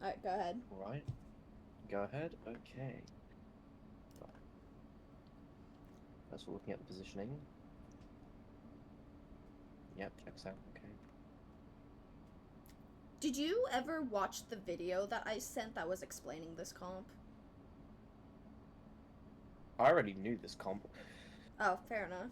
Alright, go ahead. Right. Go ahead. Okay. That's looking at the positioning. Yep, checks out. Okay. Did you ever watch the video that I sent that was explaining this comp? I already knew this comp. Oh, fair enough.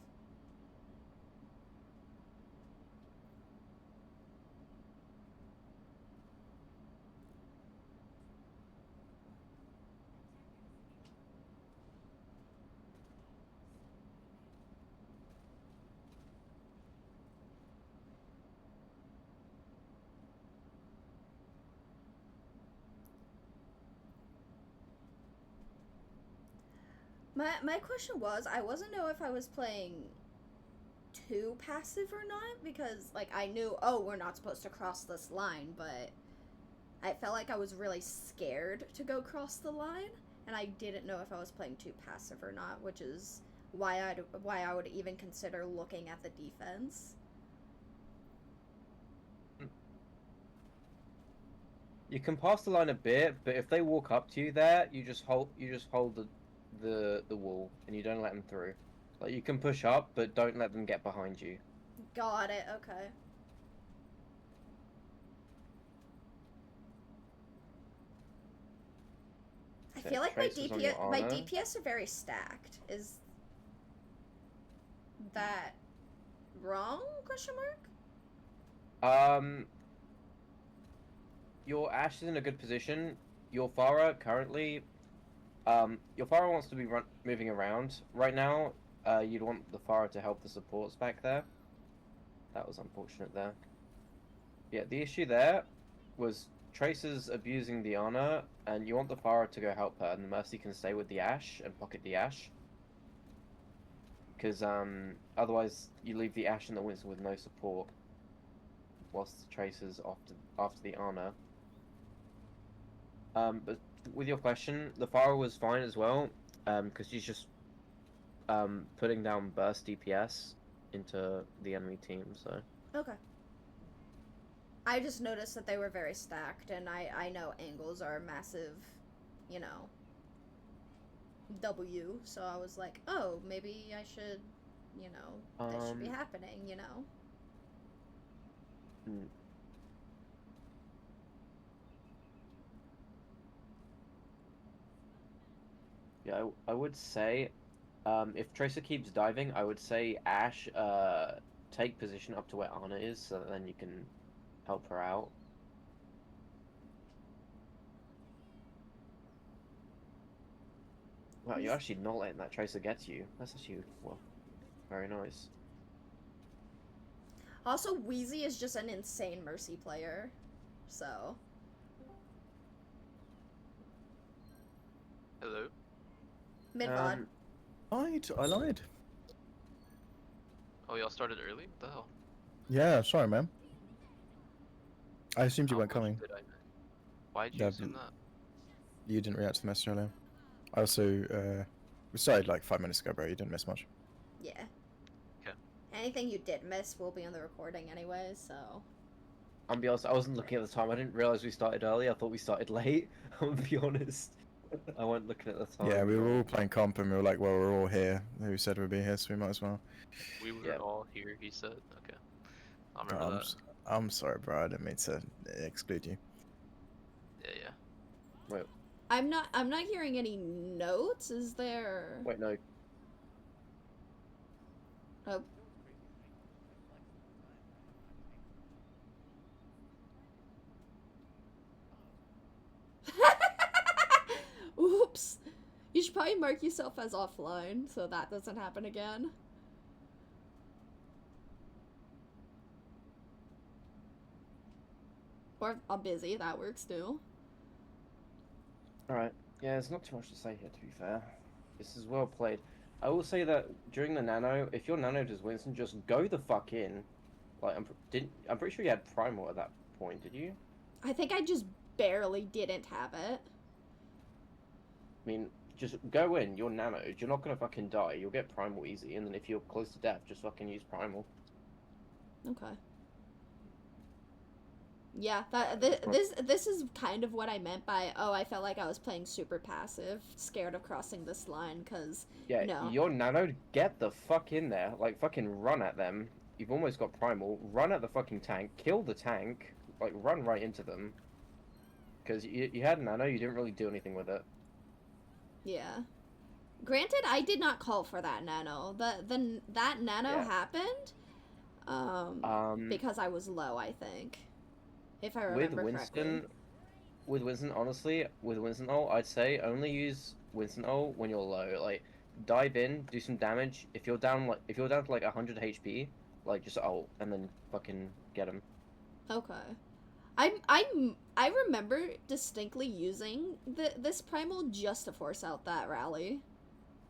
My question was, I wasn't know if I was playing too passive or not, because like I knew, oh, we're not supposed to cross this line, but I felt like I was really scared to go cross the line, and I didn't know if I was playing too passive or not, which is why I would even consider looking at the defense. You can pass the line a bit, but if they walk up to you there, you just hold the wall and you don't let them through. Like you can push up, but don't let them get behind you. Got it. Okay. I Set feel like traces on your My armor. DPS are very stacked. Is that wrong? Question mark. Um, your Ash is in a good position. Your Pharah currently, your Pharah wants to be moving around right now. You'd want the Pharah to help the supports back there. That was unfortunate there. Yeah, the issue there was Tracer's abusing the Ana, and you want the Pharah to go help her, and the Mercy can stay with the Ash and pocket the Ash. Because otherwise you leave the Ash and the Winston with no support, whilst the Tracer's after the Ana. But with your question, the Pharah was fine as well, because she's just putting down burst DPS into the enemy team. So Okay. I just noticed that they were very stacked, and I know angles are a massive, you know, W. So I was like, oh, maybe I should, you know, this should be happening, you know. mm, yeah, I would say, if Tracer keeps diving, I would say Ash, take position up to where Ana is, so that then you can help her out. Wow, you're actually not letting that Tracer get to you. That's actually, well, very nice. Also, Wheezy is just an insane Mercy player, so Hello? mid VOD. Um, Lied. I lied. Oh, y'all started early? What the hell? Yeah, sorry, man. I assumed you How weren't much coming. did I miss? Why'd you Yeah, assume that? you didn't react to the message earlier. I also, we started like 5 minutes ago, bro. You didn't miss much. Yeah. Okay. Anything you did miss will be on the recording anyway, so. I'll be honest, I wasn't looking at the time. I didn't realize we started early. I thought we started late. I'll be honest. I wasn't looking at the time. Yeah, we were all playing comp, and we were like, well, we're all here. Who said we'd be here, so we might as well. We were Yeah. all here, he said. Okay. I remember that. I'm sorry, bro. I didn't mean to exclude you. Yeah. Wait, I'm not hearing any notes. Is there? wait, no. Oh. Oops. You should probably mark yourself as offline so that doesn't happen again. Or I'm busy, that works too. Alright. Yeah, there's not too much to say here, to be fair. This is well played. I will say that during the nano, if your nano does Winston, just go the fuck in. Like, I'm pretty sure you had Primal at that point, did you? I think I just barely didn't have it. I mean, just go in, you're nanoed, you're not gonna fucking die, you'll get Primal easy, and then if you're close to death, just fucking use Primal. Okay. Yeah, this is kind of what I meant by, oh, I felt like I was playing super passive, scared of crossing this line, because, Yeah, you know, your nano, get the fuck in there. Like, fucking run at them. You've almost got primal. Run at the fucking tank. Kill the tank. Like, run right into them. Because you had nano, you didn't really do anything with it. yeah. Granted, I did not call for that nano. That nano Yeah. happened, because I was low, I think. If I With remember correctly. Winston, honestly, with Winston ult, I'd say only use Winston ult when you're low. Like, dive in, do some damage. If you're down to like 100 HP, like just ult and then fucking get him. Okay. I remember distinctly using this primal just to force out that rally.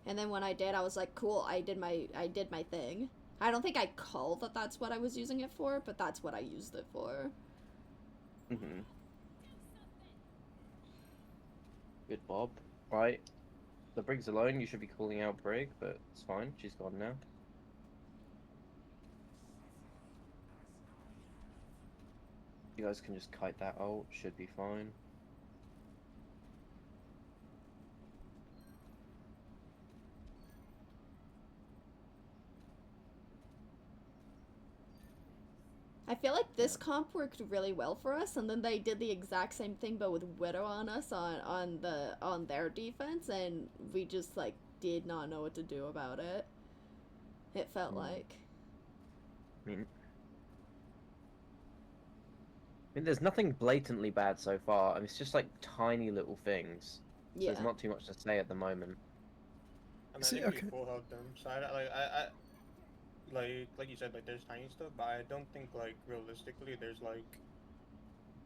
And then when I did, I was like, cool, I did my thing. I don't think I called that that's what I was using it for, but that's what I used it for. Mm-hmm. Good Bob. Right. The Brig's alone, you should be calling out Brig, but it's fine, she's gone now. You guys can just kite that ult, should be fine. I feel like this comp worked really well for us, and then they did the exact same thing but with Widow on us on their defense, and we just like did not know what to do about it. It felt like. I mean, there's nothing blatantly bad so far. I mean, it's just like tiny little things. So Yeah. there's not too much to say at the moment. I mean, See, I think okay. we full health them. So I like you said, like there's tiny stuff, but I don't think like realistically there's like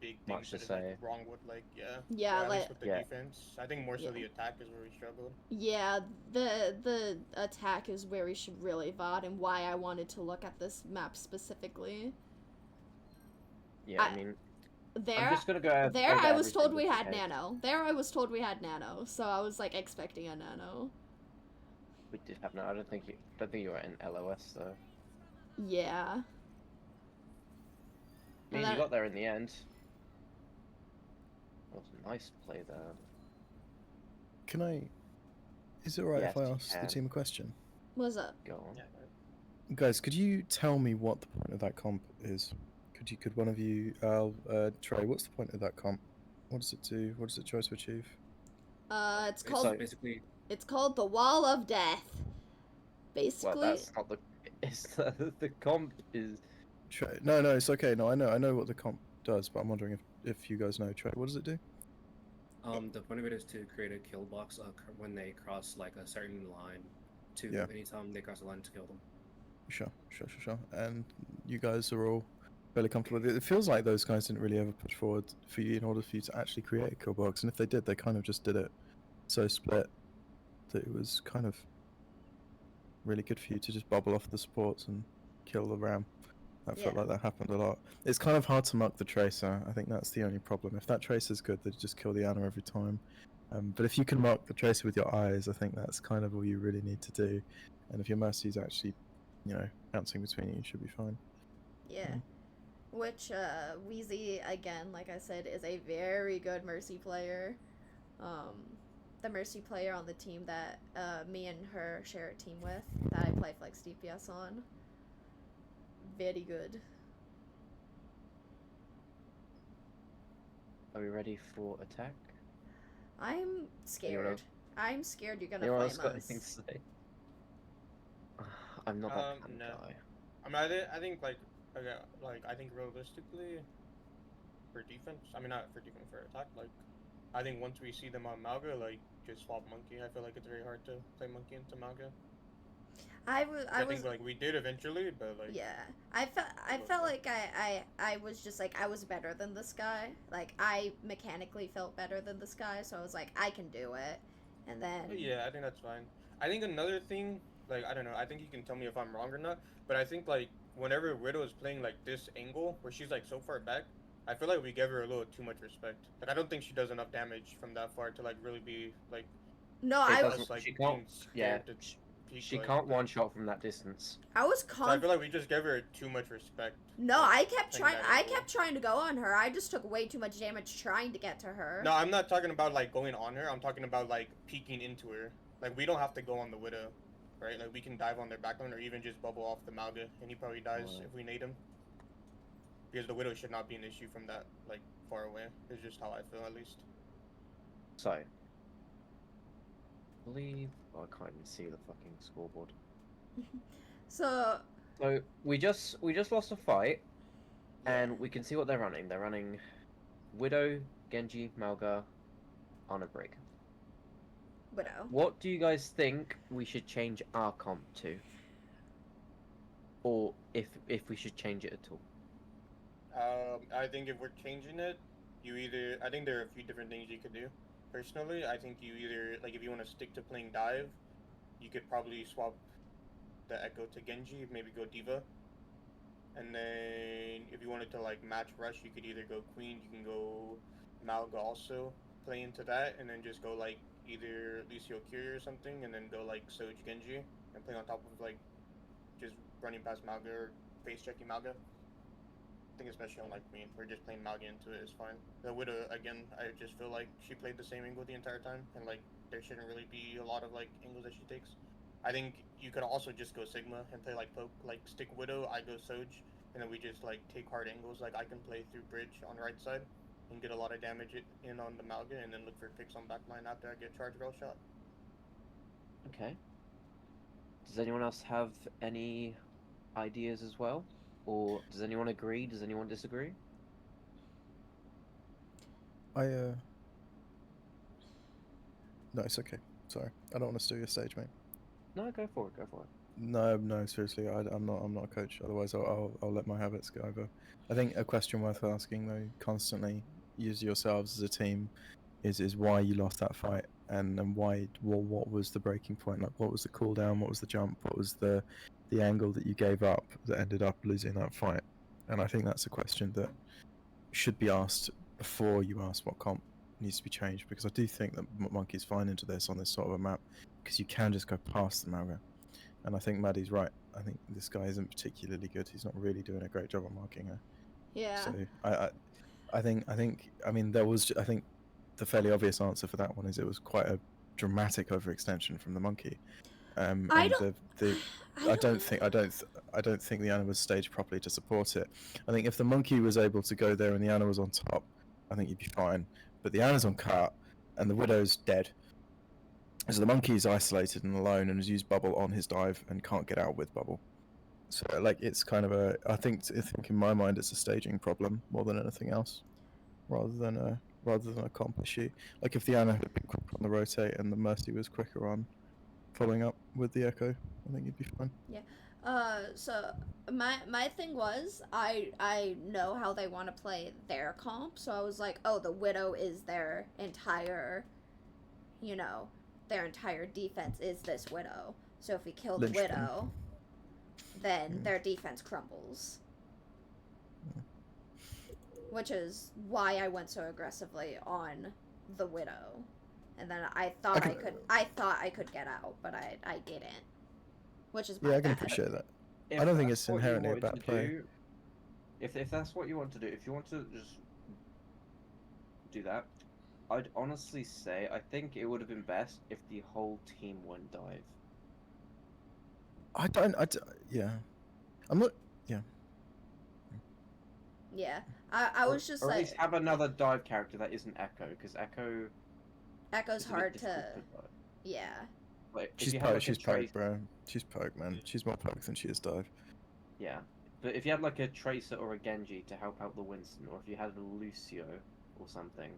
big things Much to that is say. like wrong with like Yeah, at like least with the Yeah. defense. I think more so Yeah. the attack is where we struggled. yeah, the attack is where we should really VOD, and why I wanted to look at this map specifically. Yeah, I mean, I'm There, just gonna go there over I was told everything we just had in case. nano. There I was told we had nano, so I was like expecting a nano. We did have no. I don't think you were in LOS though. Yeah. I mean, And you then- got there in the end. That was a nice play there. Can I? Is it alright if I Yes, you ask the can. team a question? What's up? Go on. Yeah. Guys, could you tell me what the point of that comp is? Could one of you, Trey, what's the point of that comp? What does it do? What does it try to achieve? It's called So- basically it's called the Wall of Death. Well, Basically, that's not the. It's the comp is. Trey, no, it's okay. No, I know what the comp does, but I'm wondering if you guys know. Trey, what does it do? the point of it is to create a kill box when they cross like a certain line. To Yeah. anytime they cross a line to kill them. Sure. And you guys are all fairly comfortable with it. It feels like those guys didn't really ever push forward for you in order for you to actually create a kill box, and if they did, they kind of just did it so split that it was kind of really good for you to just bubble off the supports and kill the ram. That felt Yeah. like that happened a lot. It's kind of hard to muck the tracer. I think that's the only problem. If that tracer's good, they just kill the Ana every time. But if you can mark the tracer with your eyes, I think that's kind of all you really need to do. And if your mercy's actually, bouncing between you should be fine. yeah. Which Wheezy, again, like I said, is a very good Mercy player. The Mercy player on the team that me and her share a team with, that I play Flex DPS on. Very good. Are we ready for attack? I'm scared. else? I'm scared you're gonna Anyone else flame got anything to us. say? I'm not that kind No. of guy. I mean, I think like okay, like I think realistically for defense, I mean not for defense, for attack, like I think once we see them on Malga, like just swap Monkey. I feel like it's very hard to play Monkey into Malga. I was think like we did eventually, but like yeah. I felt like I was just like I was better than this guy. Like I mechanically felt better than this guy, so I was like I can do it. And then yeah, I think that's fine. I think another thing, like I don't know, I think you can tell me if I'm wrong or not, but I think like whenever Widow is playing like this angle where she's like so far back, I feel like we give her a little too much respect. Like I don't think she does enough damage from that far to like really be like no, She I doesn't- us, like she can't- being yeah, scared to peek. She like can't that. one shot from that distance. I was So I con. feel like we just gave her too much respect. No, like, I kept playing trying. that I angle. kept trying to go on her. I just took way too much damage trying to get to her. No, I'm not talking about like going on her. I'm talking about like peeking into her. Like we don't have to go on the Widow, right? Like we can dive on their backline or even just bubble off the Malga, and he probably dies Right. if we nade him. Because the Widow should not be an issue from that like far away. It's just how I feel at least. So, I believe I can't even see the fucking scoreboard. So So we just lost a fight, and we can see what they're running. They're running Widow, Genji, Malga, on a break. Widow. What do you guys think we should change our comp to? Or if we should change it at all? I think if we're changing it, I think there are a few different things you could do. Personally, I think you either like if you want to stick to playing dive, you could probably swap the Echo to Genji, maybe go Diva. And then if you wanted to like match rush, you could either go Queen, you can go Malga also, play into that, and then just go like either Lucio Curie or something, and then go like Soj Genji and play on top of like just running past Malga or face checking Malga. I think especially on like Queen, we're just playing Malga into it is fine. The Widow again, I just feel like she played the same angle the entire time, and like there shouldn't really be a lot of like angles that she takes. I think you could also just go Sigma and play like poke, like stick Widow, I go Soj, and then we just like take hard angles. Like I can play through bridge on right side and get a lot of damage in on the Malga, and then look for picks on backline after I get charge rail shot. Okay. Does anyone else have any ideas as well? Or does anyone agree? Does anyone disagree? No, it's okay. Sorry, I don't want to steal your stage, mate. No, go for it. Go for it. No, seriously, I'm not a coach. Otherwise, I'll let my habits go over. I think a question worth asking though, constantly, use yourselves as a team, is why you lost that fight and why. What was the breaking point? Like, what was the cooldown? What was the jump? What was the angle that you gave up that ended up losing that fight? And I think that's a question that should be asked before you ask what comp needs to be changed, because I do think that Monkey's fine into this on this sort of a map, because you can just go past the Malga. And I think Maddie's right. I think this guy isn't particularly good. He's not really doing a great job on marking her. Yeah. So I think I mean I think the fairly obvious answer for that one is it was quite a dramatic overextension from the Monkey. I And don't. I don't think the Ana was staged properly to support it. I think if the Monkey was able to go there and the Ana was on top, I think you'd be fine. But the Ana's on cut and the Widow's dead. So the Monkey's isolated and alone and has used Bubble on his dive and can't get out with Bubble. So like it's kind of I think in my mind it's a staging problem more than anything else, rather than a comp issue. Like if the Ana had been quicker on the rotate and the Mercy was quicker on following up with the Echo, I think you'd be fine. So my thing was I know how they want to play their comp, so I was like, oh, the Widow is their entire, their entire defense is this Widow. So if we kill the Linchpin. Widow, then their defense crumbles. Which is why I went so aggressively on the Widow. And then I thought I could get out, but I didn't. Which is my I can bad. appreciate that. If I don't think that's it's what you inherently a wanted bad to play. do- if that's what you want to do, if you want to just do that, I'd honestly say I think it would have been best if the whole team went dive. Yeah. I'm not, yeah. Yeah. I was just or at like, least have another dive character that isn't Echo, because Echo Echo's is a bit hard difficult to, dive. yeah. Like, if She's you had, poke, like, a she's poke, Trace- bro. She's poke, man. She's more poke than she is dive. Yeah, but if you had like a Tracer or a Genji to help out the Winston, or if you had a Lucio or something,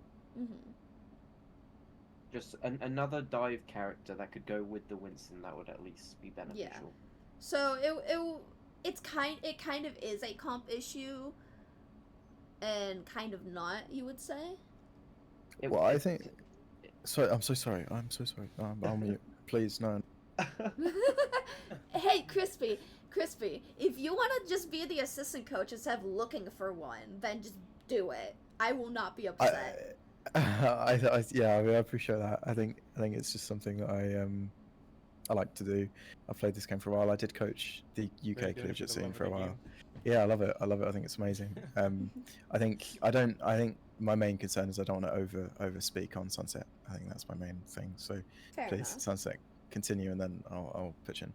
just another dive character that could go with the Winston, that would at least be beneficial. So it kind of is a comp issue, and kind of not, you would say. Well, I think. Sorry, I'm so sorry. I'll mute. Please, no. Hey, Crispy, if you want to just be the assistant coach instead of looking for one, then just do it. I will not be upset. Yeah, I mean, I appreciate that. I think it's just something that I like to do. I've played this game for a while. I did coach the UK Really doing it for collegiate the scene love for a of the while. game. Yeah, I love it. I love it. I think it's amazing. I think my main concern is I don't want to over speak on Sunset. I think that's my main thing. So Fair please, enough. Sunset, continue, and then I'll pitch in.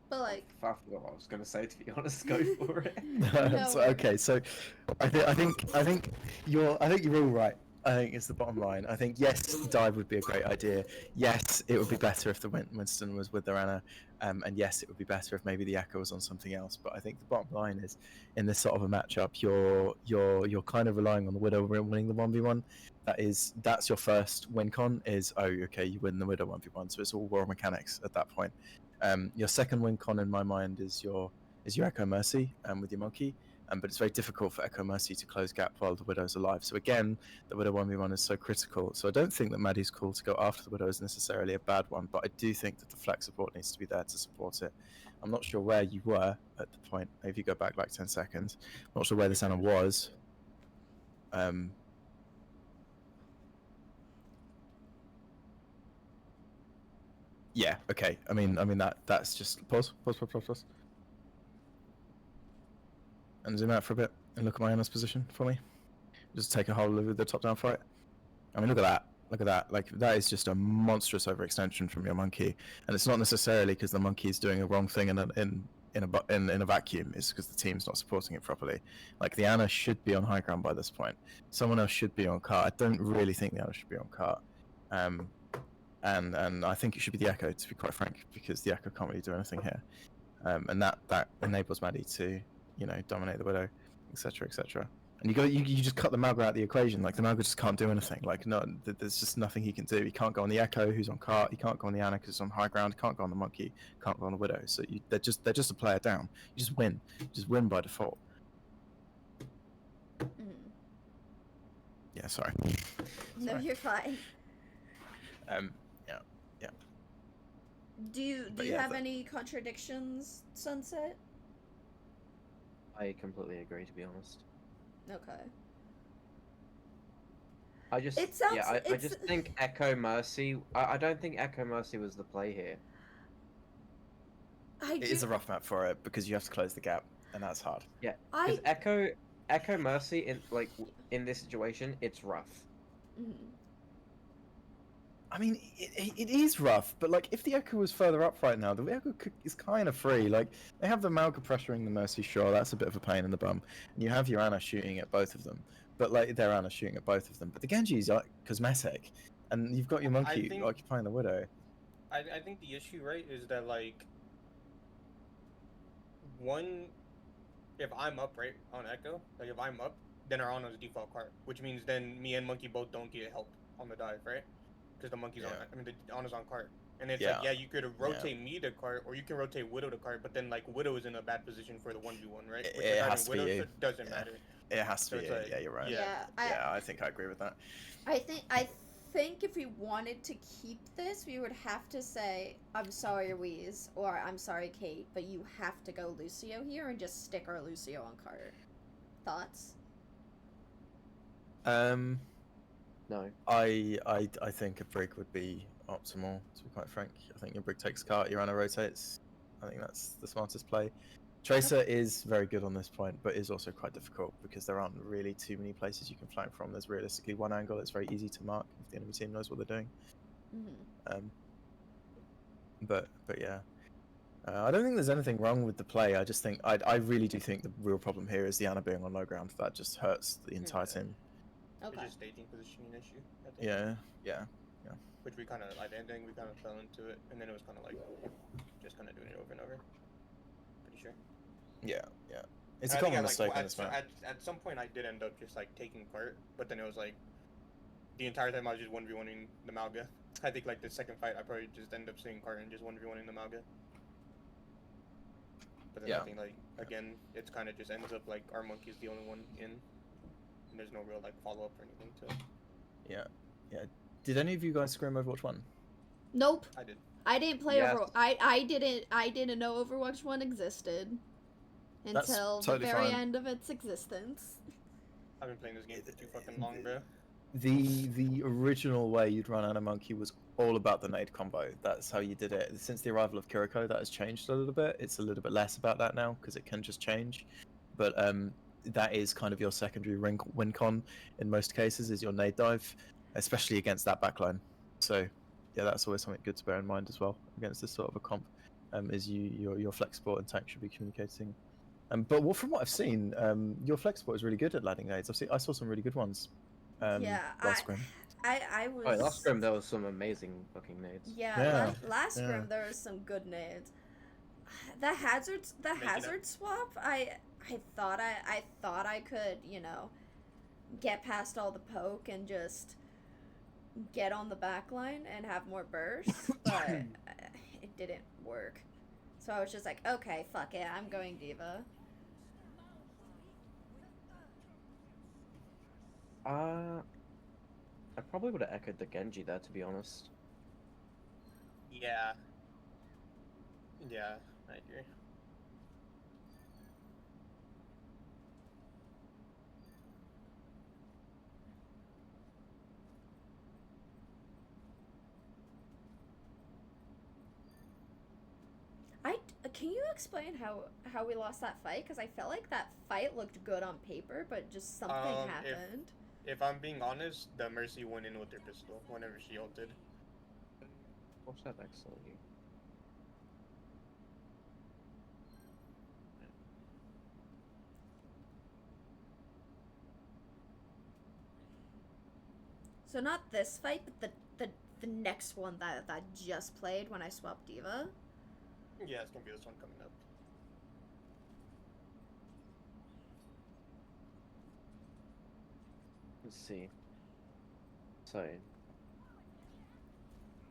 But like, I forgot what I was gonna say. To be honest, go for it. No So, okay, so I think you're all right. I think it's the bottom line. I think yes, dive would be a great idea. Yes, it would be better if the Winston was with their Anna, and yes, it would be better if maybe the Echo was on something else. But I think the bottom line is, in this sort of a matchup, you're kind of relying on the Widow winning the 1v1. That's your first win con. Is, oh, okay, you win the Widow 1v1, so it's all war mechanics at that point. Your second win con in my mind is your Echo Mercy with your monkey, but it's very difficult for Echo Mercy to close gap while the Widow's alive. So again, the Widow 1v1 is so critical. So I don't think that Maddie's call to go after the Widow is necessarily a bad one, but I do think that the flex support needs to be there to support it. I'm not sure where you were at the point. Maybe you go back like 10 seconds. I'm not sure where this Anna was. Yeah, okay. I mean that's just pause. And zoom out for a bit and look at my Anna's position for me. Just take a whole look at the top down fight. I mean, look at that. Look at that. Like, that is just a monstrous overextension from your monkey. And it's not necessarily because the monkey is doing a wrong thing in a vacuum. It's because the team's not supporting it properly. Like, the Anna should be on high ground by this point. Someone else should be on cart. I don't really think the Anna should be on cart. And I think it should be the Echo, to be quite frank, because the Echo can't really do anything here. And that enables Maddie to, dominate the Widow, etc., etc. And you just cut the Malga out of the equation. Like, the Malga just can't do anything. Like, no, there's just nothing he can do. He can't go on the Echo, who's on cart. He can't go on the Anna, because it's on high ground. He can't go on the monkey. Can't go on the Widow. So they're just a player down. You just win. You just win by default. Yeah, sorry. no, Sorry. you're fine. Yeah. Do you But yeah, have any contradictions, Sunset? I completely agree. To be honest, Okay. I just It sounds- I it's- just think Echo Mercy. I don't think Echo Mercy was the play here. It is a rough map for it because you have to close the gap, and that's hard. Yeah, because Echo Mercy in this situation, it's rough. Mhm. I mean, it is rough, but like if the Echo was further up right now, the Echo is kind of free. Like they have the Malga pressuring the Mercy, sure, that's a bit of a pain in the bum, and you have your Anna shooting at both of them, but like their Anna shooting at both of them. But the Genji is like cosmetic, and you've got your monkey occupying the Widow. I think the issue, right, is that like if I'm up right on Echo, like if I'm up, then our Anna's default cart, which means then me and Monkey both don't get help on the dive, right? Because the monkey's on. I mean, the Anna's on cart, and it's like, yeah, you could rotate me to cart, or you can rotate Widow to cart, but then like Widow is in a bad position for the 1v1, right? Which It has to be you. Doesn't matter. It has to So be. it's like- Yeah, you're right. Yeah, I think I agree with that. I think if we wanted to keep this, we would have to say, I'm sorry, Weeze, or I'm sorry, Kate, but you have to go Lucio here and just stick our Lucio on cart. Thoughts? No. I think a brig would be optimal, to be quite frank. I think your brig takes cart, your Anna rotates. I think that's the smartest play. Tracer is very good on this point, but is also quite difficult because there aren't really too many places you can flank from. There's realistically one angle that's very easy to mark if the enemy team knows what they're doing. But yeah. I don't think there's anything wrong with the play. I just think I really do think the real problem here is the Anna being on low ground. That just hurts the entire team. Okay. It's just staging positioning issue. I think. Yeah. Which we kind of, I think we kind of fell into it, and then it was kind of like just kind of doing it over and over. Pretty sure. Yeah. It's a And I think common mistake on this map. At some point, I did end up just like taking part, but then it was like the entire time I was just 1v1ing the Malga. I think like the second fight, I probably just ended up seeing cart and just 1v1ing the Malga. But then I think like again, it's kind of just ends up like our monkey's the only one in, and there's no real like follow up or anything to it. Yeah. Did any of you guys scream Overwatch 1? Nope. I did. I didn't play Yes. Overwatch. I didn't know Overwatch 1 existed That's until totally the very fine. end of its existence. I've been playing this game for too fucking long, bro. the original way you'd run Anna Monkey was all about the nade combo. That's how you did it. Since the arrival of Kiriko, that has changed a little bit. It's a little bit less about that now because it can just change. But that is kind of your secondary win con in most cases is your nade dive, especially against that backline. So yeah, that's always something good to bear in mind as well against this sort of a comp. Is your flex support and tank should be communicating. But from what I've seen, your flex support is really good at landing nades. I saw some really good ones. Yeah, Last scrim. I Oh, was. last scrim there was some amazing fucking nades. Yeah, Yeah, last yeah. scrim there was some good nades. The hazard swap. I thought I could, you know, get past all the poke and just get on the back line and have more bursts, but it didn't work. So I was just like, okay, fuck it, I'm going Diva. I probably would have echoed the Genji there, to be honest. Yeah. Yeah, I agree. Can you explain how we lost that fight? Because I felt like that fight looked good on paper, but just something happened. If I'm being honest, the Mercy went in with her pistol whenever she ulted. What's that excellently? So not this fight, but the next one that I just played when I swapped Diva. Yeah, it's gonna be this one coming up. Let's see. So,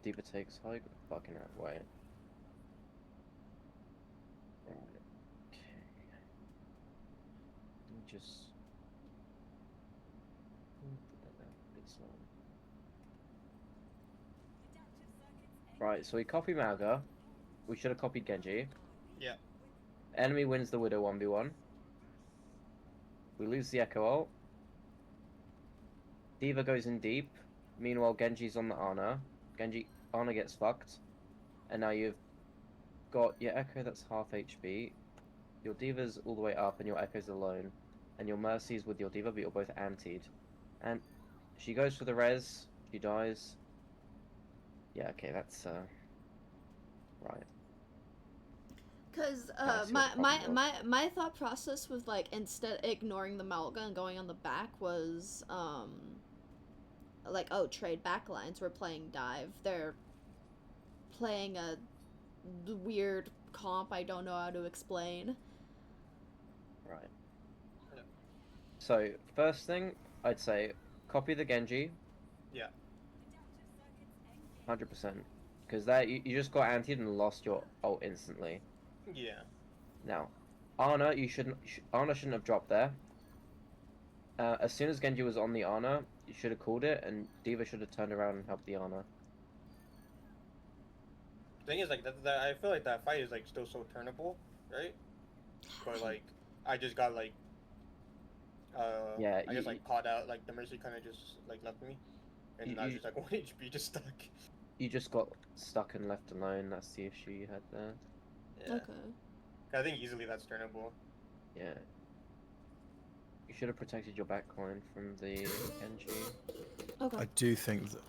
Diva takes high, fucking out way. Right. Okay. Let me just. Right, so we copy Mauga. We should have copied Genji. Yeah. Enemy wins the Widow 1v1. We lose the Echo ult. Diva goes in deep. Meanwhile, Genji's on the Ana. Ana gets fucked. And now you've got your Echo that's half HP. Your Diva's all the way up and your Echo's alone. And your Mercy's with your Diva, but you're both antied. And she goes for the res. She dies. Yeah, okay, that's right. Cause Nice, my thought process was like instead ignoring the Malga and going on the back was like, oh, trade backlines. We're playing dive. They're playing a weird comp I don't know how to explain. Right. Yeah. So first thing I'd say, copy the Genji. Yeah. 100%. Because that you just got antied and lost your ult instantly. Yeah. Now, Ana, Ana shouldn't have dropped there. As soon as Genji was on the Ana, you should have called it, and Diva should have turned around and helped the Ana. Thing is, like, that I feel like that fight is like still so turnable, right? But like, I just got like, Yeah, I just like caught out. Like the Mercy kind of just like left me, and I was just like 1 HP, just stuck. You just got stuck and left alone. That's the issue you had there. Yeah. Okay. I think easily that's turnable. Yeah. You should have protected your backline from the Genji. Okay. I do think that.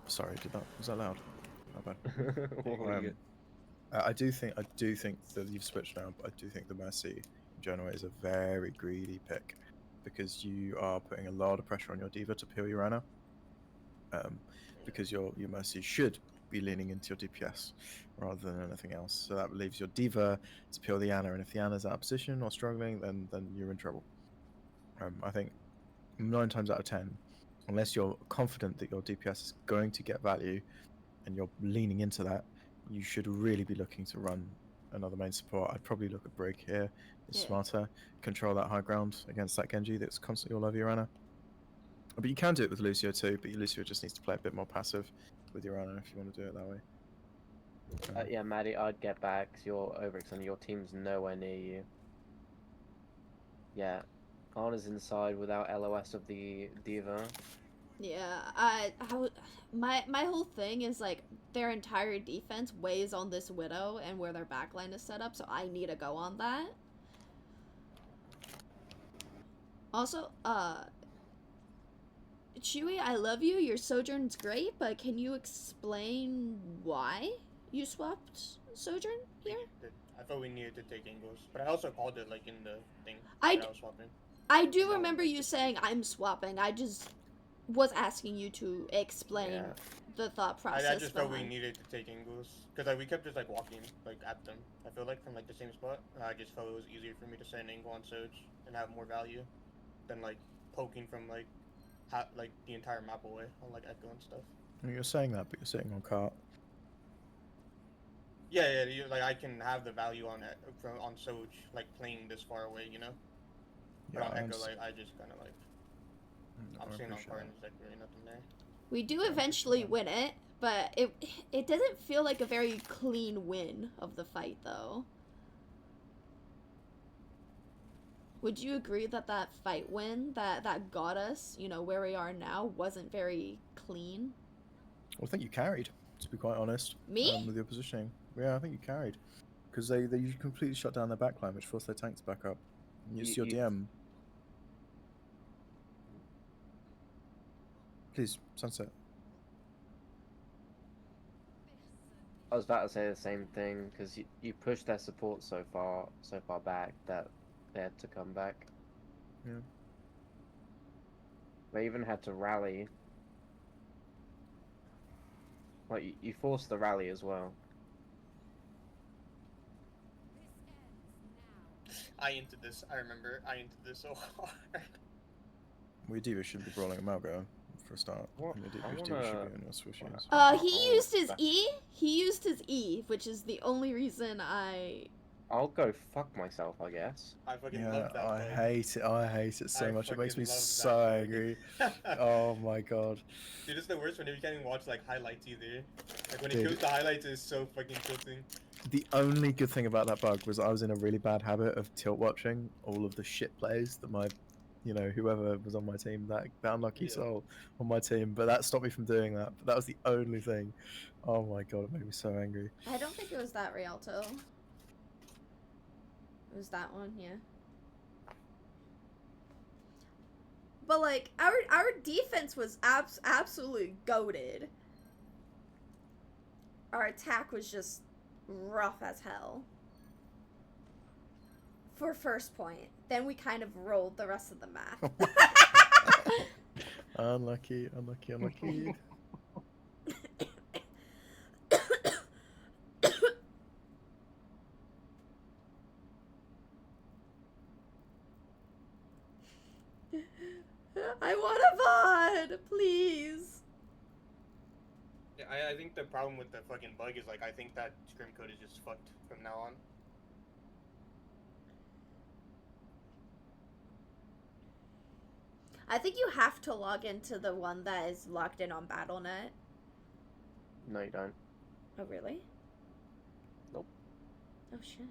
Sorry, was that loud? My bad. What were you I do think that you've switched now, but I do think the Mercy in general is a very greedy pick because you are putting a lot of pressure on your Diva to peel your Ana. Because your Mercy should be leaning into your DPS rather than anything else. So that leaves your Diva to peel the Ana, and if the Ana's out of position or struggling, then you're in trouble. I think 9 times out of 10, unless you're confident that your DPS is going to get value and you're leaning into that, you should really be looking to run another main support. I'd probably look at Break here. It's smarter. Control that high ground against that Genji that's constantly all over your Ana. But you can do it with Lucio too, but Lucio just needs to play a bit more passive with your Ana if you want to do it that way. yeah, Maddie, I'd get back 'cause you're overextended. Your team's nowhere near you. Yeah. Ana's inside without LOS of the Diva. Yeah, my whole thing is like their entire defense weighs on this Widow and where their backline is set up, so I need to go on that. Also, Chewy, I love you. Your Sojourn's great, but can you explain why you swapped Sojourn here? I thought we needed to take angles, but I also called it like in the thing I that I was swapping. I do No, remember like, you saying I'm swapping. I just was asking you to explain Yeah. the thought process I just felt we behind. needed to take angles because like we kept just like walking like at them. I feel like from like the same spot. I just felt it was easier for me to set an angle on Soj and have more value than like poking from like like the entire map away on like Echo and stuff. You're saying that, but you're sitting on cart. Yeah, like I can have the value on it on Soj like playing this far away, you know. But Yeah, on I Echo, understand. like I just kind of like I'm I sitting on appreciate cart that. and there's like really nothing there. We do Yeah, eventually yeah. win it, but it doesn't feel like a very clean win of the fight, though. Would you agree that that fight win that got us, you know, where we are now, wasn't very clean? Well, I think you carried, to be quite honest. Me? With your positioning. Yeah, I think you carried. Because they completely shut down their backline, which forced their tanks back up. And it's your DM. Please, Sunset. I was about to say the same thing because you pushed their support so far back that they had to come back. Yeah. They even had to rally. Like you forced the rally as well. I entered this. I remember I entered this so hard. We D.Va shouldn't be brawling Amalgo for a start. What? And I D.Va wanna- should be on your swishes. He used his E. He used his E, which is the only reason I'll go fuck myself, I guess. I fucking Yeah, love that. I bug. hate it. I hate it so I much. It makes me fucking love so that bug. angry. Oh my god. Dude, it's the worst when you can't even watch like highlights either. Like when it Dude. kills the highlights, it's so fucking tilting. The only good thing about that bug was I was in a really bad habit of tilt watching all of the shit plays that my, you know, whoever was on my team, that unlucky Yeah. soul on my team, but that stopped me from doing that. But that was the only thing. Oh my god, it made me so angry. I don't think it was that Rialto. It was that one, yeah. But like our defense was absolutely goated. Our attack was just rough as hell. For first point. Then we kind of rolled the rest of the map. Unlucky, unlucky, unlucky. I want a VOD, please. Yeah, I think the problem with the fucking bug is like I think that scrim code is just fucked from now on. I think you have to log into the one that is logged in on BattleNet. No, you don't. Oh, really? Nope. Oh, shit.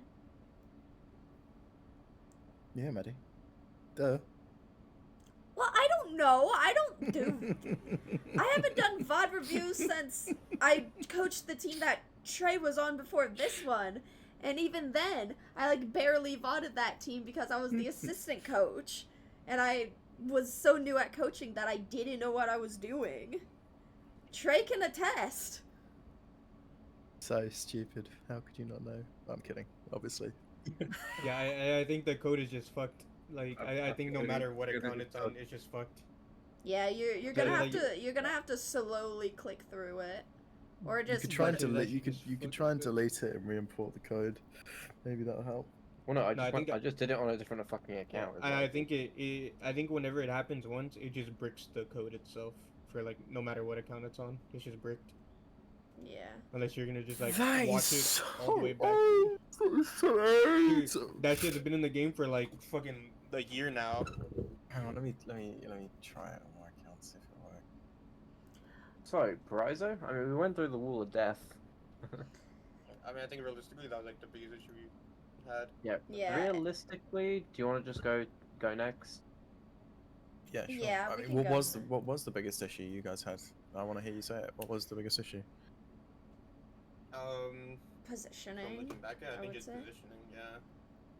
Yeah, Maddie. Duh. Well, I don't know. I don't do... I haven't done VOD reviews since I coached the team that Trey was on before this one. And even then, I like barely VODed that team because I was the assistant coach. And I was so new at coaching that I didn't know what I was doing. Trey can attest. So stupid. How could you not know? I'm kidding, obviously. Yeah, I think the code is just fucked. Like I think no Okay. matter what Yeah, account the it's on, code. it's just fucked. Yeah, you're gonna Yeah, have like- to slowly click through it, or You just could try and But- delete. You Just could fucking try and good. delete it and re-import the code. Maybe that'll help. Well, no, No, I think I just did it on a different fucking account. as I well. think I think whenever it happens once, it just bricks the code itself for like no matter what account it's on. It's just bricked yeah. unless you're gonna just like That watch is it all the way back. Oh, Dude, so that shit's been in the game for like fucking a year now. Hang on, let me try it on my account, see if it works. So, Parizo? I mean, we went through the wall of death. I mean, I think realistically that was like the biggest issue we had. Yeah. Yeah. Realistically, do you want to just go next? Yeah, sure. Yeah, I we mean, can what go was over- what was the biggest issue you guys had? I want to hear you say it. What was the biggest issue? From positioning? looking back at, I think would it's say. positioning. Yeah.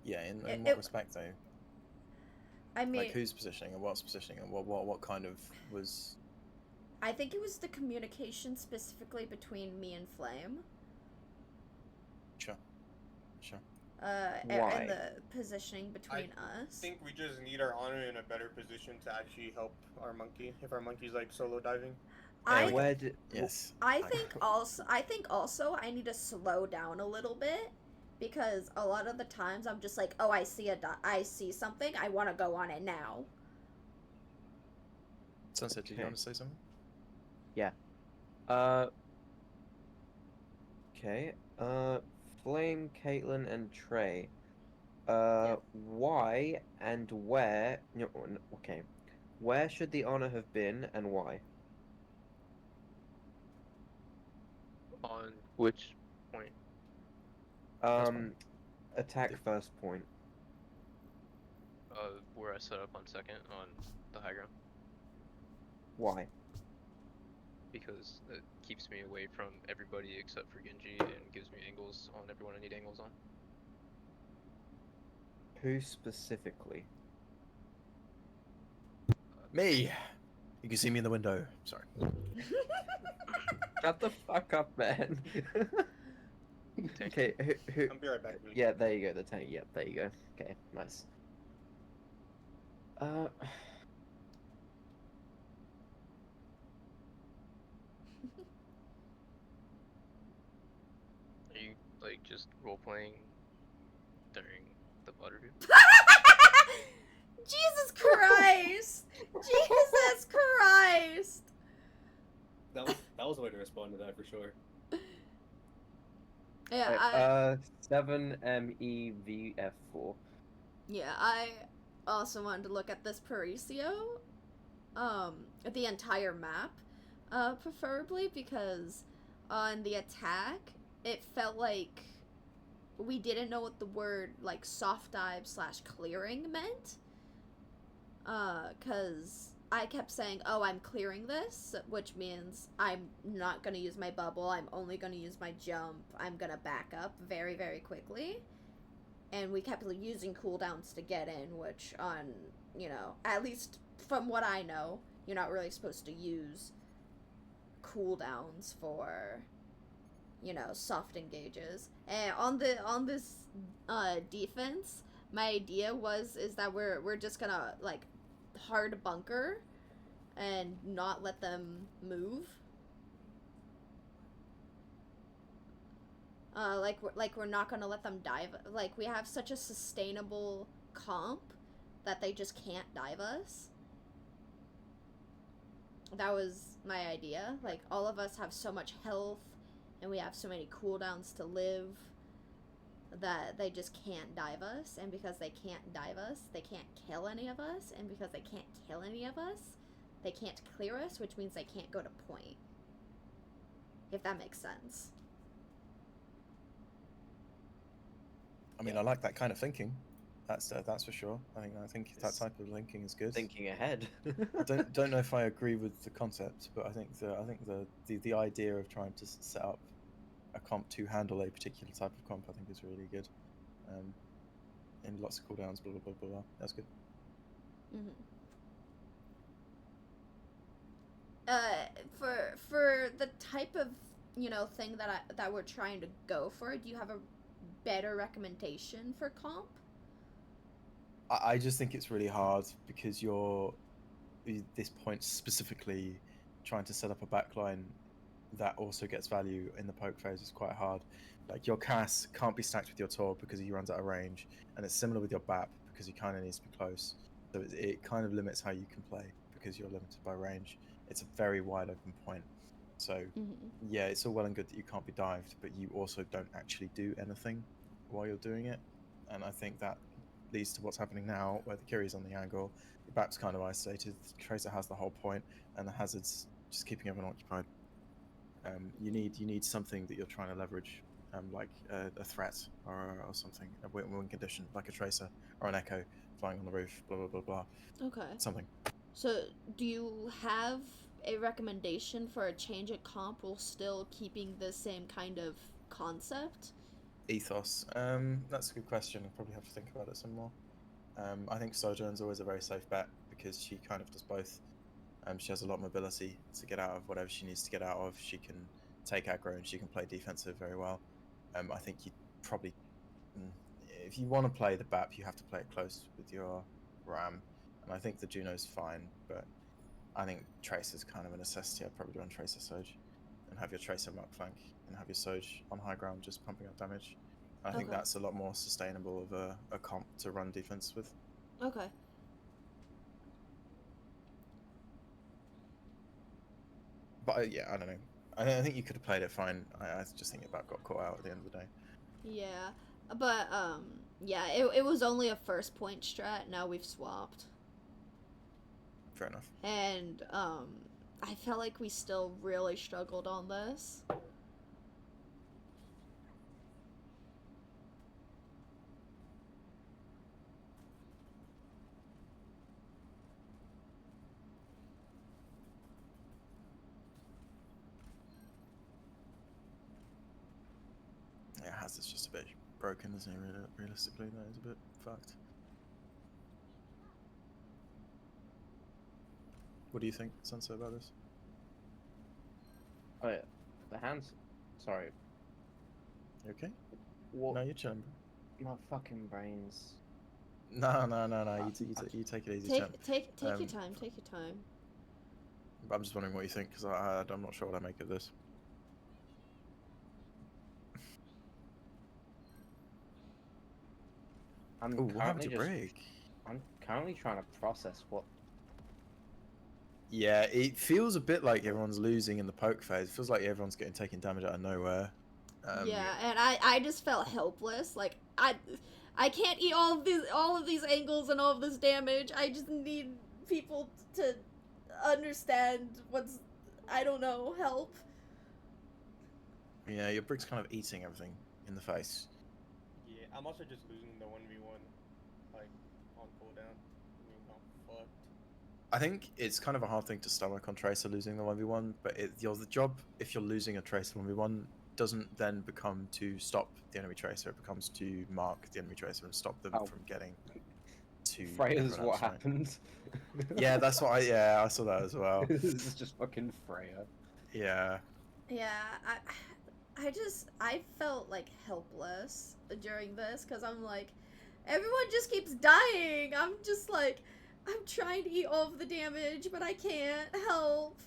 Yeah, in It- what it- respect though? I mean, Like who's positioning and what's positioning and what kind of was? I think it was the communication specifically between me and Flame. Sure, sure. Why? And the positioning between us. I think we just need our honor in a better position to actually help our monkey. If our monkey's like solo diving. I we go. Where did? Yes. I think also I need to slow down a little bit because a lot of the times I'm just like, oh, I see something, I want to go on it now. Sunset, did you Okay. want to say something? Okay. Flame, Caitlin, and Trey. Yeah. Why and where? No, okay. Where should the honor have been and why? On which point? First one. Attack Did- first point. Where I set up on second on the high ground, Why? because it keeps me away from everybody except for Genji and gives me angles on everyone I need angles on. Who specifically? Me. You can see me in the window. Sorry. Shut the fuck up, man. Okay, who? I'll be right back. Really Yeah, there you go. The tank. Yep, there you go. Okay, nice. Are you like just role playing during the VOD review? Jesus Christ! Jesus Christ! That was a way to respond to that for sure. Yeah, 7MEVF4. Yeah, I also wanted to look at this Parisio, the entire map, preferably because on the attack, it felt like we didn't know what the word, like, soft dive / clearing meant, cause I kept saying, oh, I'm clearing this, which means I'm not gonna use my bubble, I'm only gonna use my jump, I'm gonna back up very, very quickly. And we kept using cooldowns to get in, which on, at least from what I know, you're not really supposed to use cooldowns for, soft engages. And on this defense, my idea is that we're just gonna, like, hard bunker and not let them move. We're not gonna let them dive. Like, we have such a sustainable comp that they just can't dive us. That was my idea. Like, all of us have so much health, and we have so many cooldowns to live that they just can't dive us. And because they can't dive us, they can't kill any of us. And because they can't kill any of us, they can't clear us, which means they can't go to point. If that makes sense. I mean, I like that kind of thinking. That's for sure. I think that type of thinking is good. Thinking ahead. don't know if I agree with the concept, but I think the idea of trying to set up a comp to handle a particular type of comp, I think, is really good. And lots of cooldowns, blah blah blah blah blah. That's good. Mm-hmm. For the type of thing that we're trying to go for, do you have a better recommendation for comp? I just think it's really hard because you're this point specifically trying to set up a backline that also gets value in the poke phase is quite hard. Like, your Cass can't be stacked with your Tor because he runs out of range, and it's similar with your BAP because he kind of needs to be close. So it kind of limits how you can play because you're limited by range. It's a very wide open point. So yeah, it's all well and good that you can't be dived, but you also don't actually do anything while you're doing it. And I think that leads to what's happening now, where the Kiri's on the angle, the BAP's kind of isolated, the Tracer has the whole point, and the Hazard's just keeping everyone occupied. You need something that you're trying to leverage, like a threat or something, a win condition, like a Tracer or an Echo flying on the roof, blah blah blah blah. Okay. Something. So, do you have a recommendation for a change at comp while still keeping the same kind of concept? Ethos. That's a good question. I'll probably have to think about it some more. I think Sojourn's always a very safe bet because she kind of does both. She has a lot of mobility to get out of whatever she needs to get out of. She can take aggro and she can play defensive very well. I think you probably, mm, if you want to play the BAP, you have to play it close with your Ram. And I think the Juno's fine, but I think Trace is kind of a necessity. I'd probably run Tracer Soj and have your Tracer mark flank and have your Soj on high ground just pumping up damage. I think Okay. that's a lot more sustainable of a comp to run defense with. Okay. But yeah, I don't know. I think you could have played it fine. I just think it got caught out at the end of the day. Yeah. But, yeah, it was only a first point strat. Now we've swapped. Fair enough. And, I felt like we still really struggled on this. Yeah, Hazard's just a bit broken, isn't he? Realistically, that is a bit fucked. What do you think, Sunset, about this? Oh yeah, the hands. Sorry. You okay? What? No, you're chilling. My fucking brains. No. You take it easy, champ. Take your Um, time. Take your time. I'm just wondering what you think because I'm not sure what I make of this. I'm Ooh, what happened currently to just. break? I'm currently trying to process what. Yeah, it feels a bit like everyone's losing in the poke phase. It feels like everyone's getting taken damage out of nowhere. Yeah, and I just felt helpless. Like I can't eat all of these angles and all of this damage. I just need people to understand what's, I don't know, help. Yeah, your brick's kind of eating everything in the face. Yeah, I'm also just losing the 1v1, like, on cooldown. I mean, I'm fucked. I think it's kind of a hard thing to stomach on Tracer losing the 1v1, but the job, if you're losing a Tracer 1v1, doesn't then become to stop the enemy Tracer, it becomes to mark the enemy Tracer and stop them Oh. from getting to Freya's everyone what else, right? happened. Yeah, that's what I saw that as well. This is just fucking Freya. Yeah. Yeah, I felt like helpless during this because I'm like, everyone just keeps dying. I'm just like, I'm trying to eat all of the damage, but I can't help.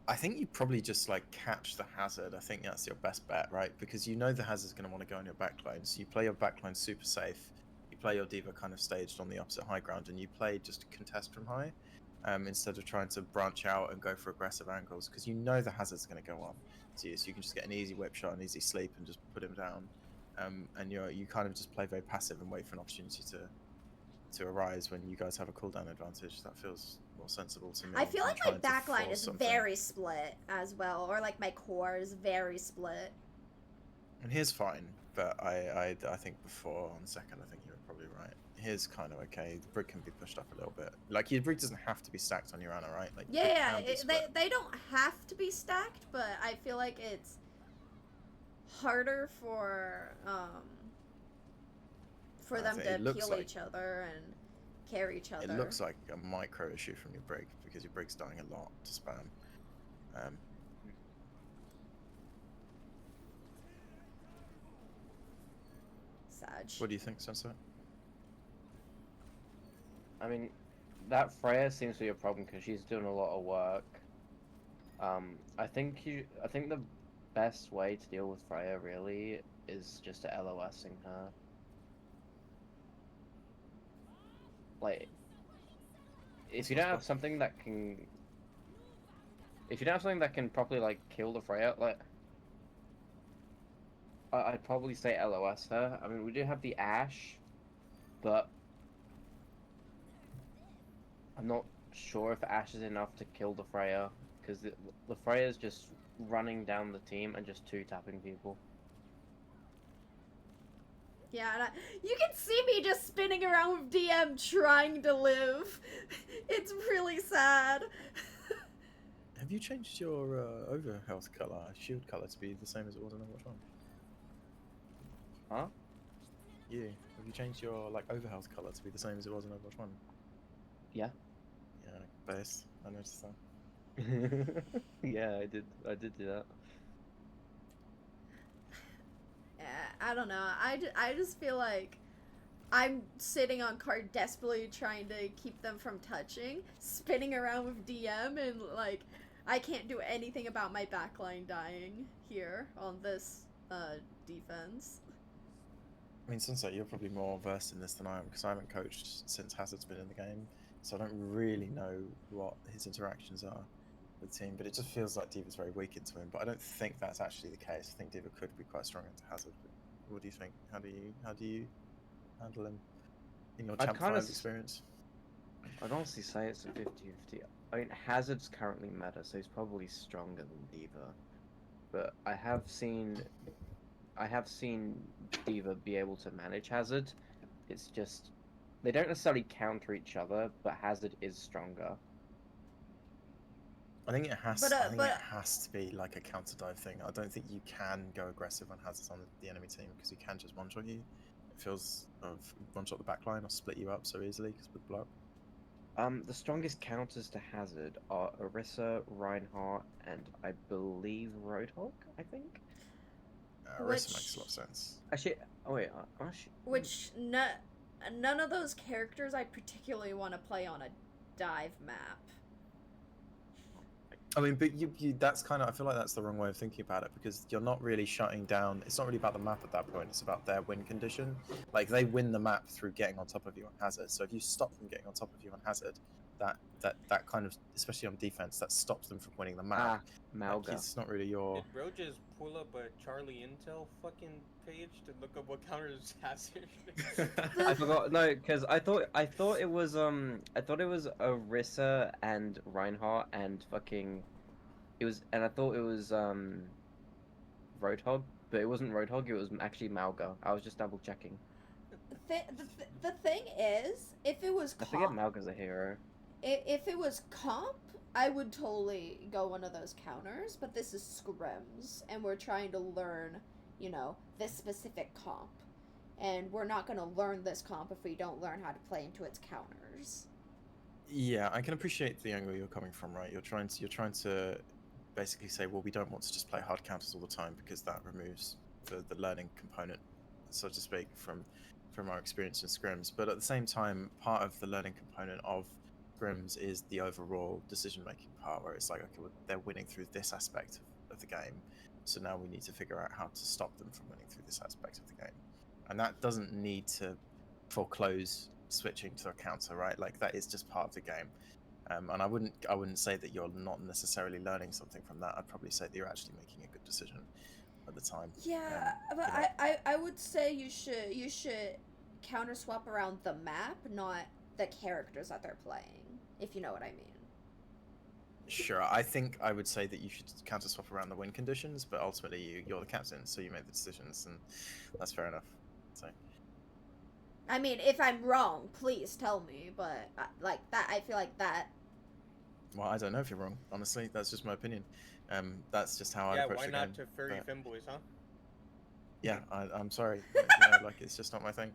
I think you probably just like catch the hazard. I think that's your best bet, right? Because you know the hazard's going to want to go on your backline, so you play your backline super safe. You play your diva kind of staged on the opposite high ground, and you play just contest from high, instead of trying to branch out and go for aggressive angles, because you know the hazard's going to go on. So you can just get an easy whip shot, an easy sleep, and just put him down. And you kind of just play very passive and wait for an opportunity to arise when you guys have a cooldown advantage. That feels more sensible to me. I feel than like my trying to backline force is something. very split as well, or like my core is very split. And here's fine, but I think before on second, I think you were probably right. Here's kind of okay. The brick can be pushed up a little bit. Like your brick doesn't have to be stacked on your Ana, right? Like the brick Yeah, can be they split. they don't have to be stacked, but I feel like it's harder for I them think to it looks peel like- each other and carry each other. It looks like a micro issue from your brick because your brick's dying a lot to spam. Sag. What do you think, Sensei? I mean, that Freya seems to be a problem because she's doing a lot of work. I think the best way to deal with Freya really is just to LOSing her. Like, if you don't have something that can, properly like kill the Freya, like, I'd probably say LOS her. I mean, we do have the Ash, but I'm not sure if Ash is enough to kill the Freya, because the Freya is just running down the team and just two-tapping people. Yeah, and you can see me just spinning around with DM trying to live. It's really sad. Have you changed your over health color, shield color, to be the same as it was in Overwatch 1? Huh? Yeah. Have you changed your like over health color to be the same as it was in Overwatch 1? Yeah. Yeah, base. I noticed that. Yeah, I did do that. I don't know. I just feel like I'm sitting on card desperately trying to keep them from touching, spinning around with DM, and like I can't do anything about my backline dying here on this defense. I mean, Sunset, you're probably more versed in this than I am because I haven't coached since Hazard's been in the game, so I don't really know what his interactions are with the team. But it just feels like Diva's very weak into him. But I don't think that's actually the case. I think Diva could be quite strong into Hazard. But what do you think? How do you handle him in your I'd Champ kinda 5 experience? I'd honestly say it's a 50-50. I mean, Hazard's currently meta, so he's probably stronger than Diva. But I have seen Diva be able to manage Hazard. It's just they don't necessarily counter each other, but Hazard is stronger. I think it has. But, I think it but- has to be like a counter dive thing. I don't think you can go aggressive on Hazard on the enemy team because he can just one shot you. It feels of one shot the backline or split you up so easily because with block. The strongest counters to Hazard are Orisa, Reinhardt, and I believe Roadhog. I think. Orisa makes a lot of sense. Actually, oh wait, actually, Which none of those characters I particularly want to play on a dive map. I mean, but you that's kind of, I feel like that's the wrong way of thinking about it because you're not really shutting down. It's not really about the map at that point. It's about their win condition. Like they win the map through getting on top of you on Hazard. So if you stop them getting on top of you on Hazard, that kind of, especially on defense, that stops them from winning the map. Like, Malga. it's not really your. Did bro just pull up a Charlie Intel fucking page to look up what counters Hazard? I forgot. No, because I thought it was Orisa and Reinhardt and fucking I thought it was Roadhog, but it wasn't Roadhog. It was actually Malga. I was just double checking. The thing is, if it was I forget comp, Malga's a hero. if it was comp, I would totally go one of those counters. But this is scrims, and we're trying to learn, this specific comp, and we're not going to learn this comp if we don't learn how to play into its counters. Yeah, I can appreciate the angle you're coming from. Right, you're trying to basically say, well, we don't want to just play hard counters all the time because that removes the learning component, so to speak, from our experience in scrims. But at the same time, part of the learning component of scrims is the overall decision-making part, where it's like, okay, well, they're winning through this aspect of the game, so now we need to figure out how to stop them from winning through this aspect of the game, and that doesn't need to foreclose switching to a counter, right? Like that is just part of the game. And I wouldn't say that you're not necessarily learning something from that. I'd probably say that you're actually making a good decision at the time. Yeah, but I would say you should counter swap around the map, not the characters that they're playing, if you know what I mean. Sure, I think I would say that you should counter swap around the win conditions, but ultimately you're the captain, so you make the decisions, and that's fair enough. So. I mean, if I'm wrong, please tell me. But like that, I feel like that. Well, I don't know if you're wrong. Honestly, that's just my opinion. That's just how I Yeah, approach why the not game. to furry but- femboys, huh? Yeah, I'm sorry. Like it's just not my thing.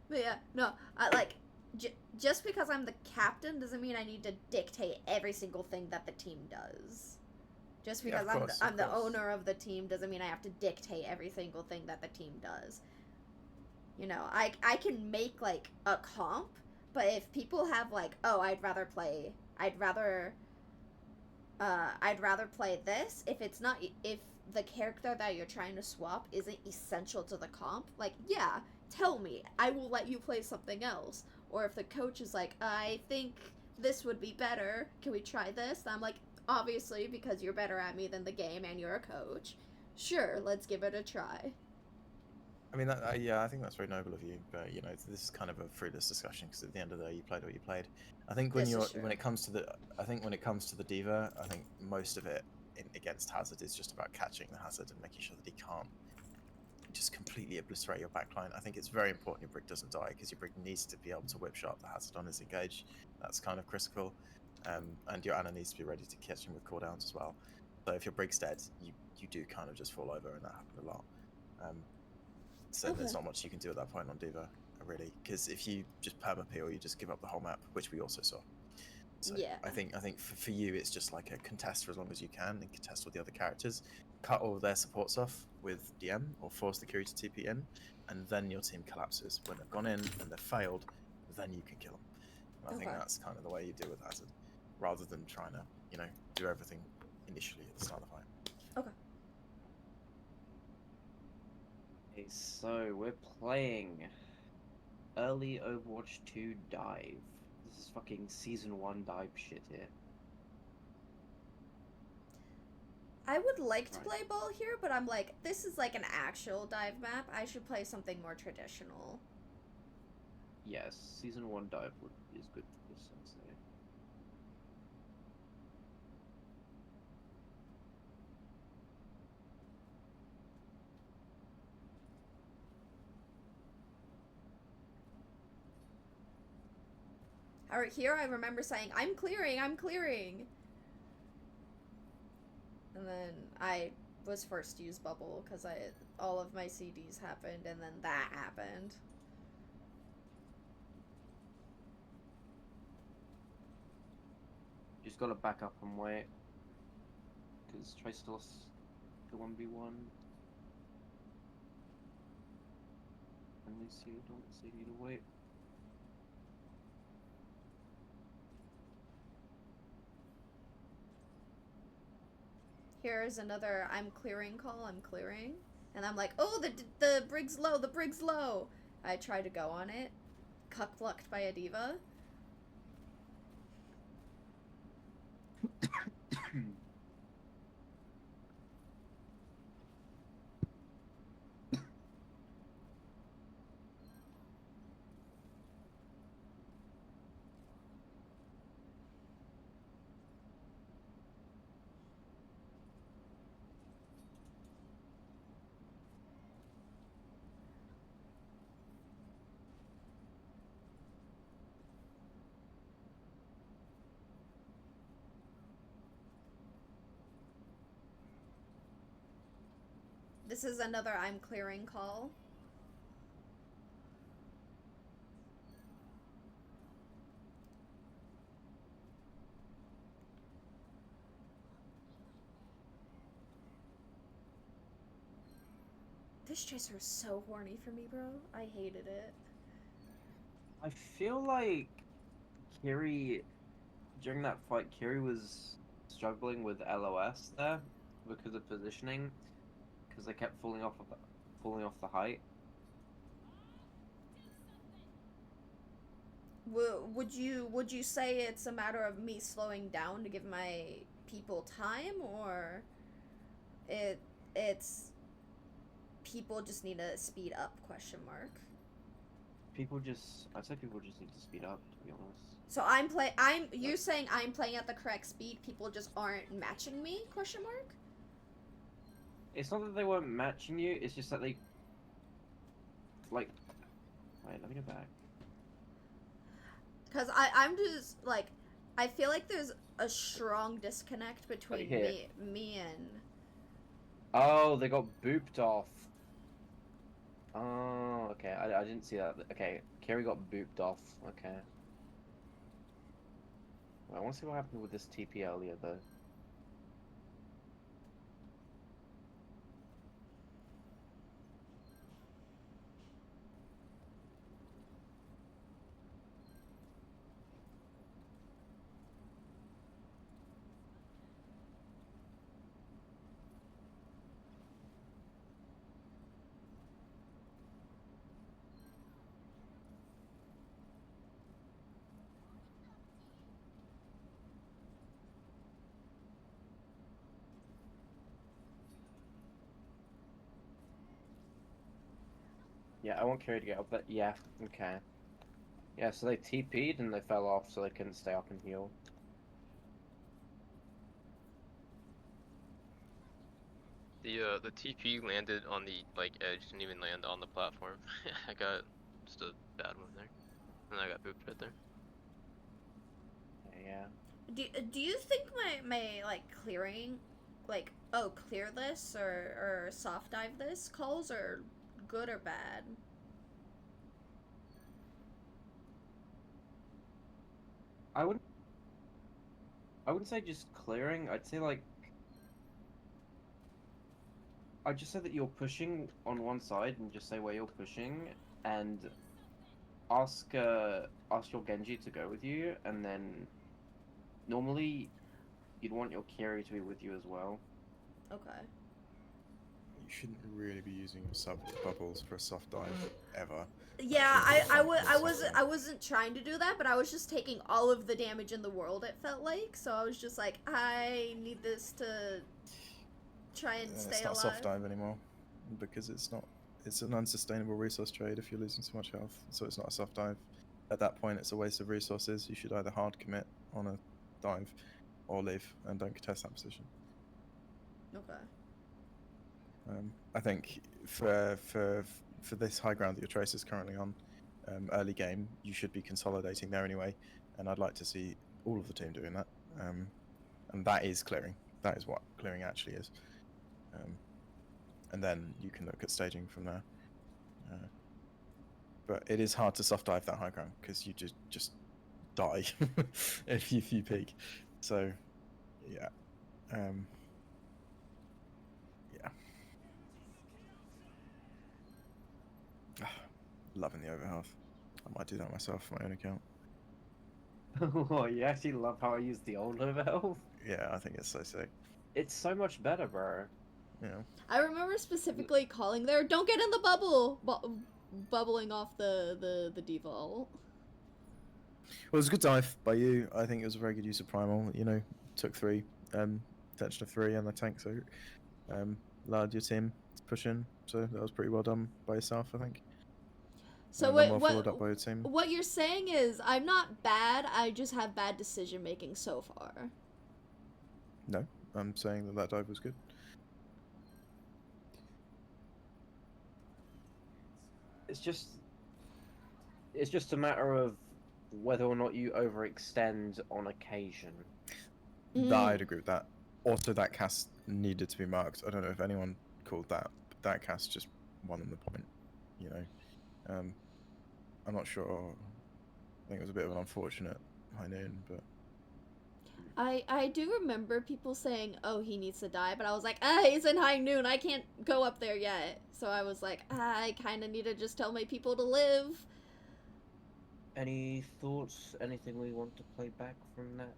But yeah, no, just because I'm the captain doesn't mean I need to dictate every single thing that the team does. Just Yeah, because of course, I'm of the course. owner of the team doesn't mean I have to dictate every single thing that the team does. I can make like a comp, but if people have like, oh, I'd rather play this, if the character that you're trying to swap isn't essential to the comp, like, yeah, tell me, I will let you play something else. Or if the coach is like, I think this would be better, can we try this? And I'm like, obviously, because you're better at me than the game and you're a coach, sure, let's give it a try. I mean, yeah, I think that's very noble of you, but this is kind of a fruitless discussion because at the end of the day, you played what you played. I think when it comes to the diva, I think most of it against Hazard is just about catching the Hazard and making sure that he can't can just completely obliterate your backline. I think it's very important your brig doesn't die, because your brig needs to be able to whip shot the hazard on his engage. That's kind of critical. And your Ana needs to be ready to catch him with cooldowns as well. So if your brig's dead, you do kind of just fall over, and that happened a lot. So Okay. there's not much you can do at that point on Diva, really, because if you just perma peel, you just give up the whole map, which we also saw. So Yeah. I think for you, it's just like a contest for as long as you can, and contest all the other characters, cut all their supports off with DM, or force the Curie to TP in, and then your team collapses. When they've gone in and they've failed, then you can kill them. And I think Okay. that's kind of the way you deal with Hazard, rather than trying to, do everything initially at the start of the fight. Okay. Okay, so we're playing early Overwatch 2 dive. This is fucking season 1 dive shit here. I would like to Right. play ball here, but I'm like, this is like an actual dive map. I should play something more traditional. Yes, season 1 dive is good for this, I'd say. Alright, here I remember saying, I'm clearing, I'm clearing. And then I was forced to use bubble because all of my CDs happened, and then that happened. Just gotta back up and wait. Because Trace lost the 1v1. And they see it, don't they need to wait. Here's another I'm clearing call, I'm clearing. And I'm like, oh, the brig's low, the brig's low. I try to go on it. Cuck-plucked by a diva. This is another I'm clearing call. This chaser is so horny for me, bro. I hated it. I feel like Kiri, during that fight, Kiri was struggling with LOS there because of positioning, because they kept falling off the height. Would you say it's a matter of me slowing down to give my people time, or it's people just need to speed up, question mark? I'd say people just need to speed up, to be honest. So you're saying I'm playing at the correct speed, people just aren't matching me, question mark? It's not that they weren't matching you, it's just that they, like, wait, let me go back. Because I'm just, like, I feel like there's a strong disconnect between here. me and... Oh, they got booped off. Oh, okay, I didn't see that. Okay, Kerry got booped off, okay. Well, I want to see what happened with this TP earlier, though. Yeah, I want Kerry to get up there. Yeah, okay. Yeah, so they TP'd and they fell off, so they couldn't stay up and heal. The TP landed on the like edge, didn't even land on the platform. I got just a bad one there, and I got booped right there. Yeah. Do you think my like clearing, like, oh, clear this or soft dive this calls are good or bad? I wouldn't. I wouldn't say just clearing. I'd say like. I'd just say that you're pushing on one side and just say where you're pushing and ask your Genji to go with you, and then normally you'd want your carry to be with you as well. Okay. You shouldn't really be using your sub bubbles for a soft dive ever. Yeah, That shouldn't be fun for a soft dive. I wasn't trying to do that, but I was just taking all of the damage in the world, it felt like. So I was just like, I need this to try and stay It's not a alive. soft dive anymore because it's not. It's an unsustainable resource trade if you're losing so much health. So it's not a soft dive. At that point, it's a waste of resources. You should either hard commit on a dive or leave and don't contest that position. Okay. I think for this high ground that your Trace is currently on, early game, you should be consolidating there anyway, and I'd like to see all of the team doing that. And that is clearing. That is what clearing actually is. And then you can look at staging from there. But it is hard to soft dive that high ground because you just die if you peek. So yeah. Loving the overhealth. I might do that myself for my own account. Oh, you actually love how I use the old overhealth? Yeah, I think it's so sick. It's so much better, bro. Yeah. I remember specifically calling there, don't get in the bubble! Bubbling off the default. Well, it was a good dive by you. I think it was a very good use of Primal. You know, took 3, attention of 3 and the tank, so allowed your team to push in. So that was pretty well done by yourself, I think. So And then well followed up by your team. what you're saying is I'm not bad, I just have bad decision making so far. No, I'm saying that dive was good. It's just a matter of whether or not you overextend on occasion. I'd agree with that. Also, that cast needed to be marked. I don't know if anyone called that, but that cast just won them the point. You know, I'm not sure. I think it was a bit of an unfortunate high noon, but I do remember people saying, oh, he needs to die, but I was like, he's in high noon, I can't go up there yet. So I was like, I kind of need to just tell my people to live. Any thoughts? Anything we want to play back from that?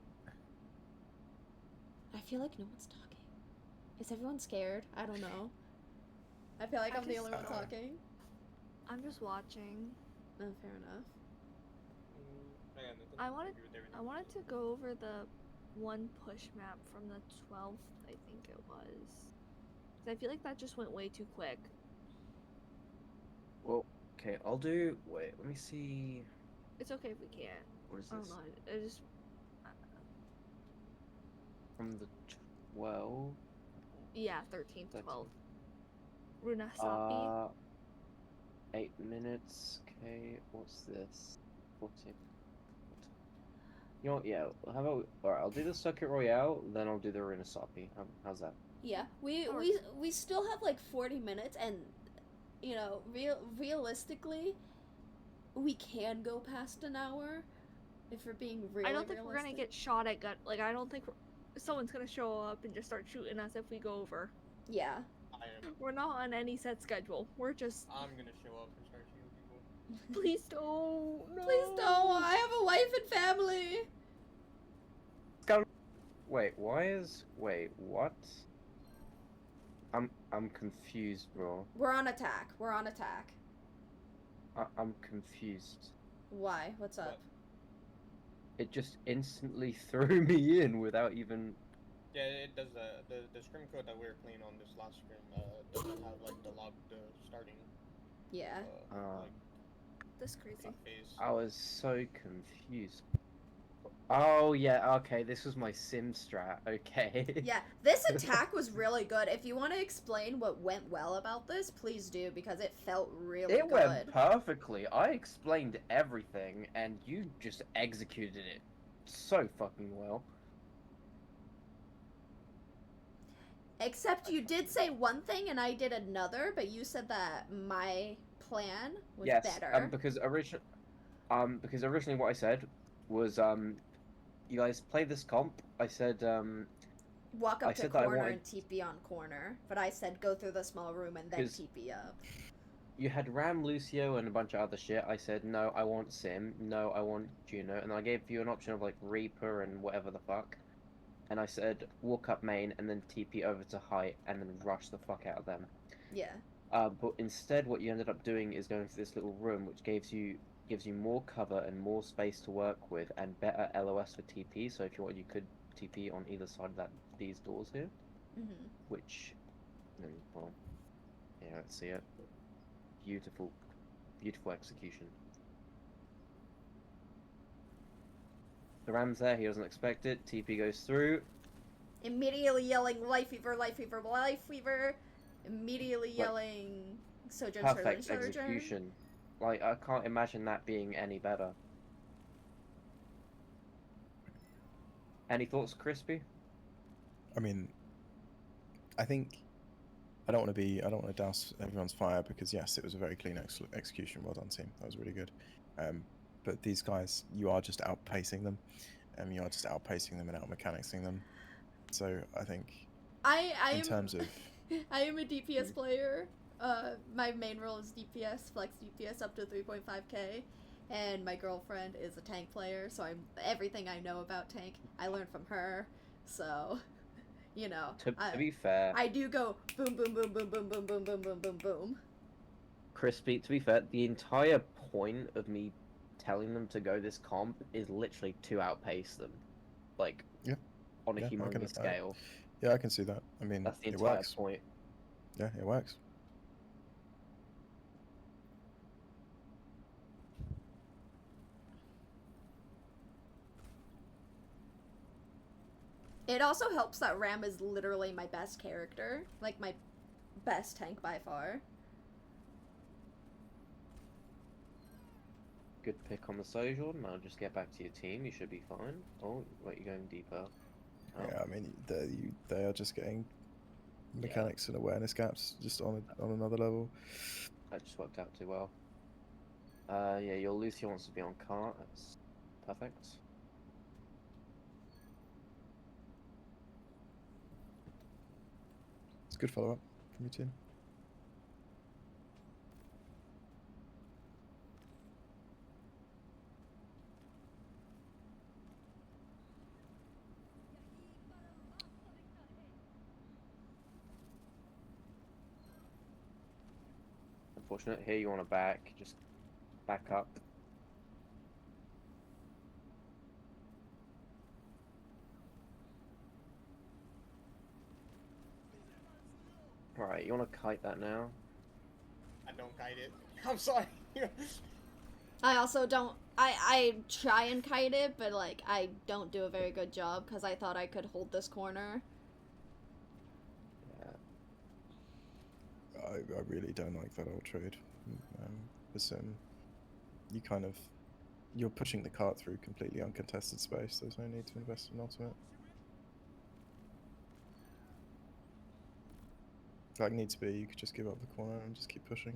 I feel like no one's talking. Is everyone scared? I don't know. I feel like I'm the only one talking. I'm just watching. Oh, fair enough. I wanted to go over the one push map from the 12th, I think it was. 'Cause I feel like that just went way too quick. Well, okay, I'll do. Wait, let me see. It's okay if we can't. What is I don't this? know. I just. From the 12. Yeah, 13th, 13th. 12th. Runa Sapi. 8 minutes. Okay, what's this? 14. You know what, yeah, how about, alright, I'll do the Circuit Royale, then I'll do the Renasapi. How's that? Yeah, we still have like 40 minutes, and you know, realistically, we can go past an hour if we're being really. I don't think realistic. we're gonna get shot at gun. Like, I don't think someone's gonna show up and just start shooting us if we go over. Yeah. I am. We're not on any set schedule. We're just. I'm gonna show up and start shooting people. Please don't. No. Please don't. I have a wife and family. Wait, wait, what? I'm confused, bro. We're on attack. We're on attack. I'm confused. Why? What's up? What? It just instantly threw me in without even... Yeah, it does. The scrim code that we were playing on this last scrim doesn't have like the starting. Yeah. That's crazy. Phase. I was so confused. Oh yeah, okay. This was my sim strat. Okay. Yeah, this attack was really good. If you want to explain what went well about this, please do, because it felt really It good. went perfectly. I explained everything, and you just executed it so fucking well. Except you did say one thing and I did another, but you said that my plan was Yes, better. because originally what I said was you guys play this comp. I said Walk I up to said that I corner wanted and TP on corner, but I said go through the small room and then because TP up. you had Ram, Lucio, and a bunch of other shit. I said no, I want Sim. No, I want Juno, and I gave you an option of like Reaper and whatever the fuck. And I said walk up main and then TP over to height and then rush the fuck out of them. Yeah. But instead, what you ended up doing is going to this little room, which gives you more cover and more space to work with, and better LOS for TP. So if you want, you could TP on either side of these doors here, Mhm. which, well, yeah, let's see it. Beautiful, beautiful execution. The Ram's there. He doesn't expect it. TP goes through. Immediately yelling life fever, life fever, life fever. Immediately Like, yelling sojourn, perfect sojourn. execution. Like, I can't imagine that being any better. Any thoughts, Crispy? I mean, I think I don't want to douse everyone's fire because yes, it was a very clean execution. Well done, team. That was really good. But these guys, you are just outpacing them, and you are just outpacing them and outmechanicsing them. So I think in terms of I am a DPS player. My main role is DPS, flex DPS up to 3.5k, and my girlfriend is a tank player. So everything I know about tank, I learned from her. So, you know, To be fair, I do go boom, boom, boom, boom, boom, boom, boom, boom, boom, boom, boom. Crispy, to be fair, the entire point of me telling them to go this comp is literally to outpace them. Like, yeah, on a yeah, humongous scale. yeah, I can see that. I mean, That's the it entire works. point. Yeah, it works. It also helps that Ram is literally my best character, like my best tank by far. Good pick on the Sojourn. Now just get back to your team. You should be fine. Oh, wait, you're going deeper. Oh. Yeah, I mean, they are just getting mechanics and awareness gaps just on another level. That just worked out too well. Yeah, your Lucio wants to be on cart. That's perfect. It's a good follow up from your team. Unfortunate. Here you want to back. Just back up. Right, you want to kite that now? I don't kite it. I'm sorry. I also don't. I try and kite it, but like I don't do a very good job because I thought I could hold this corner. Yeah. I really don't like that old trade. You're pushing the cart through completely uncontested space. There's no need to invest in ultimate. Like needs to be, you could just give up the corner and just keep pushing.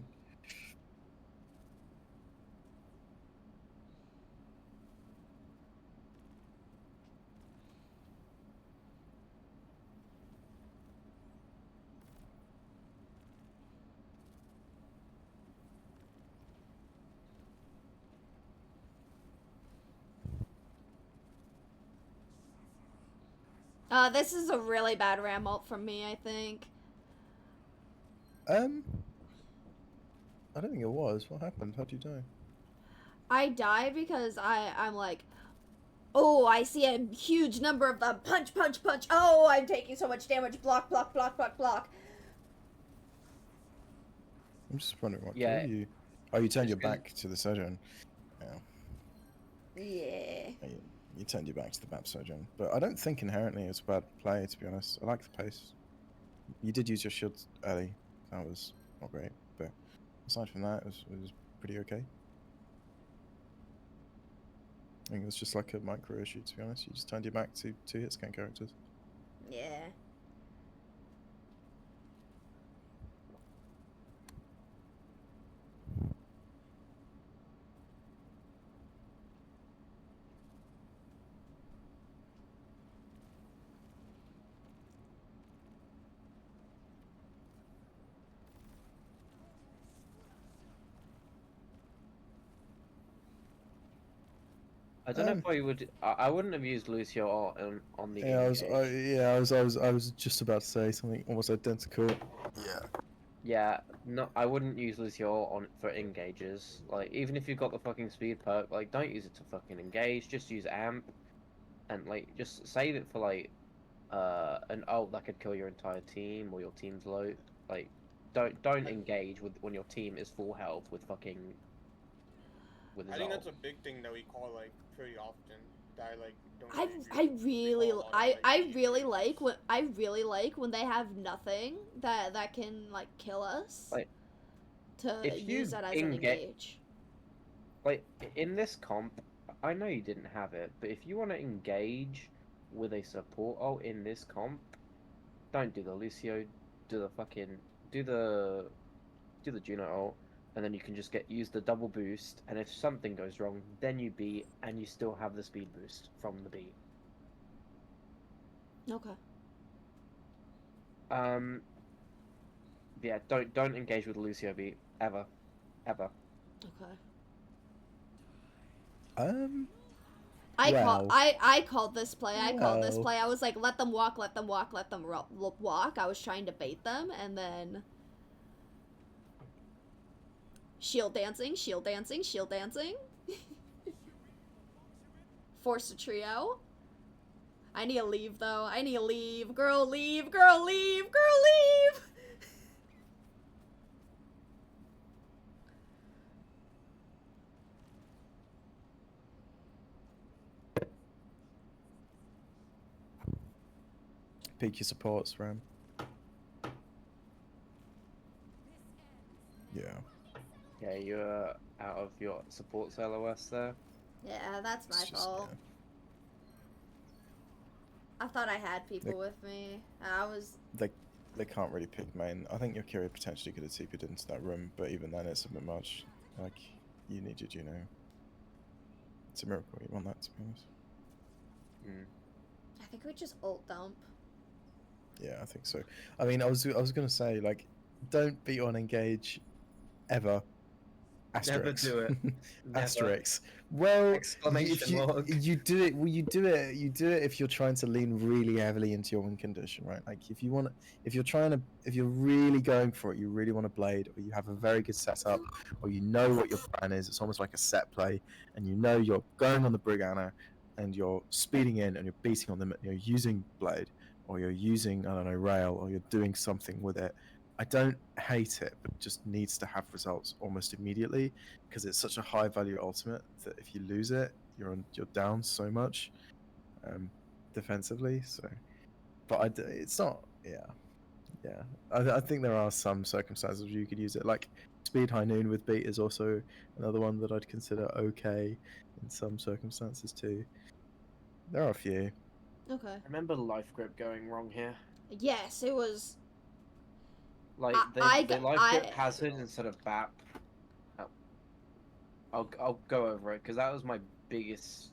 This is a really bad Ram ult from me, I think. I don't think it was. What happened? How'd you die? I die because I'm like, oh, I see a huge number of them. Punch, punch, punch. Oh, I'm taking so much damage. Block, block, block, block, block. I'm just wondering what Yeah. killed you. Oh, you turned your Just 'cause- back to the surgeon. Yeah. Yeah. you turned your back to the map, Sojourn. But I don't think inherently it's a bad play, to be honest. I like the pace. You did use your shield early. That was not great, but aside from that, it was pretty okay. I think it was just like a micro issue, to be honest. You just turned your back to 2 hit scan characters. Yeah. I don't know if I would. I wouldn't have used Lucio on the Yeah, engage. I was just about to say something almost identical. Yeah. Yeah, no, I wouldn't use Lucio on for engages. Like, even if you've got the fucking speed perk, like, don't use it to fucking engage. Just use amp, and like, just save it for like, an ult that could kill your entire team or your team's low. Like, don't engage with when your team is full health with fucking. With his I think ult. that's a big thing that we call like pretty often. That I like don't. I really recall a lot of, like, I easy really games. like when they have nothing that can like kill us Like, to if you use that as an engage. Like, in this comp, I know you didn't have it, but if you want to engage with a support ult in this comp, don't do the Lucio, do the fucking, do the, do the Juno ult, and then you can just use the double boost, and if something goes wrong, then you beat, and you still have the speed boost from the beat. Okay. Yeah, don't engage with Lucio beat, ever. Okay. Well. I called this play. Well. I was like, let them walk, let them walk, let them walk. I was trying to bait them, and then shield dancing, shield dancing, shield dancing. Force a trio. I need to leave though. I need to leave. Girl, leave. Girl, leave. Girl, leave. Peak your supports, Ram. Yeah. Yeah, you're out of your supports LOS there. Yeah, that's my It's just, fault. yeah. I thought I had people with me. I was. They can't really pick main. I think your Kyria potentially could have TP'd into that room, but even then it's a bit much. Like, you needed, you know. It's a miracle you want that, to be honest. I think we just ult dump. Yeah, I think so. I mean, I was gonna say, like, don't beat on engage ever. Asterix. Never do it. Never. Asterix. Well, Exclamation mark. you do it. Well, you do it if you're trying to lean really heavily into your win condition, right? Like if you're really going for it, you really want to blade, or you have a very good setup, or you know what your plan is. It's almost like a set play, and you know you're going on the Brigana, and you're speeding in, and you're beating on them. You're using blade, or you're using, I don't know, rail, or you're doing something with it. I don't hate it, but it just needs to have results almost immediately because it's such a high value ultimate that if you lose it, you're down so much defensively. So, but it's not. Yeah. I think there are some circumstances where you could use it. Like speed high noon with beat is also another one that I'd consider okay in some circumstances too. There are a few. Okay. Remember life grip going wrong here. Yes, it was. Like the life grip hazard instead of BAP. I'll go over it because that was my biggest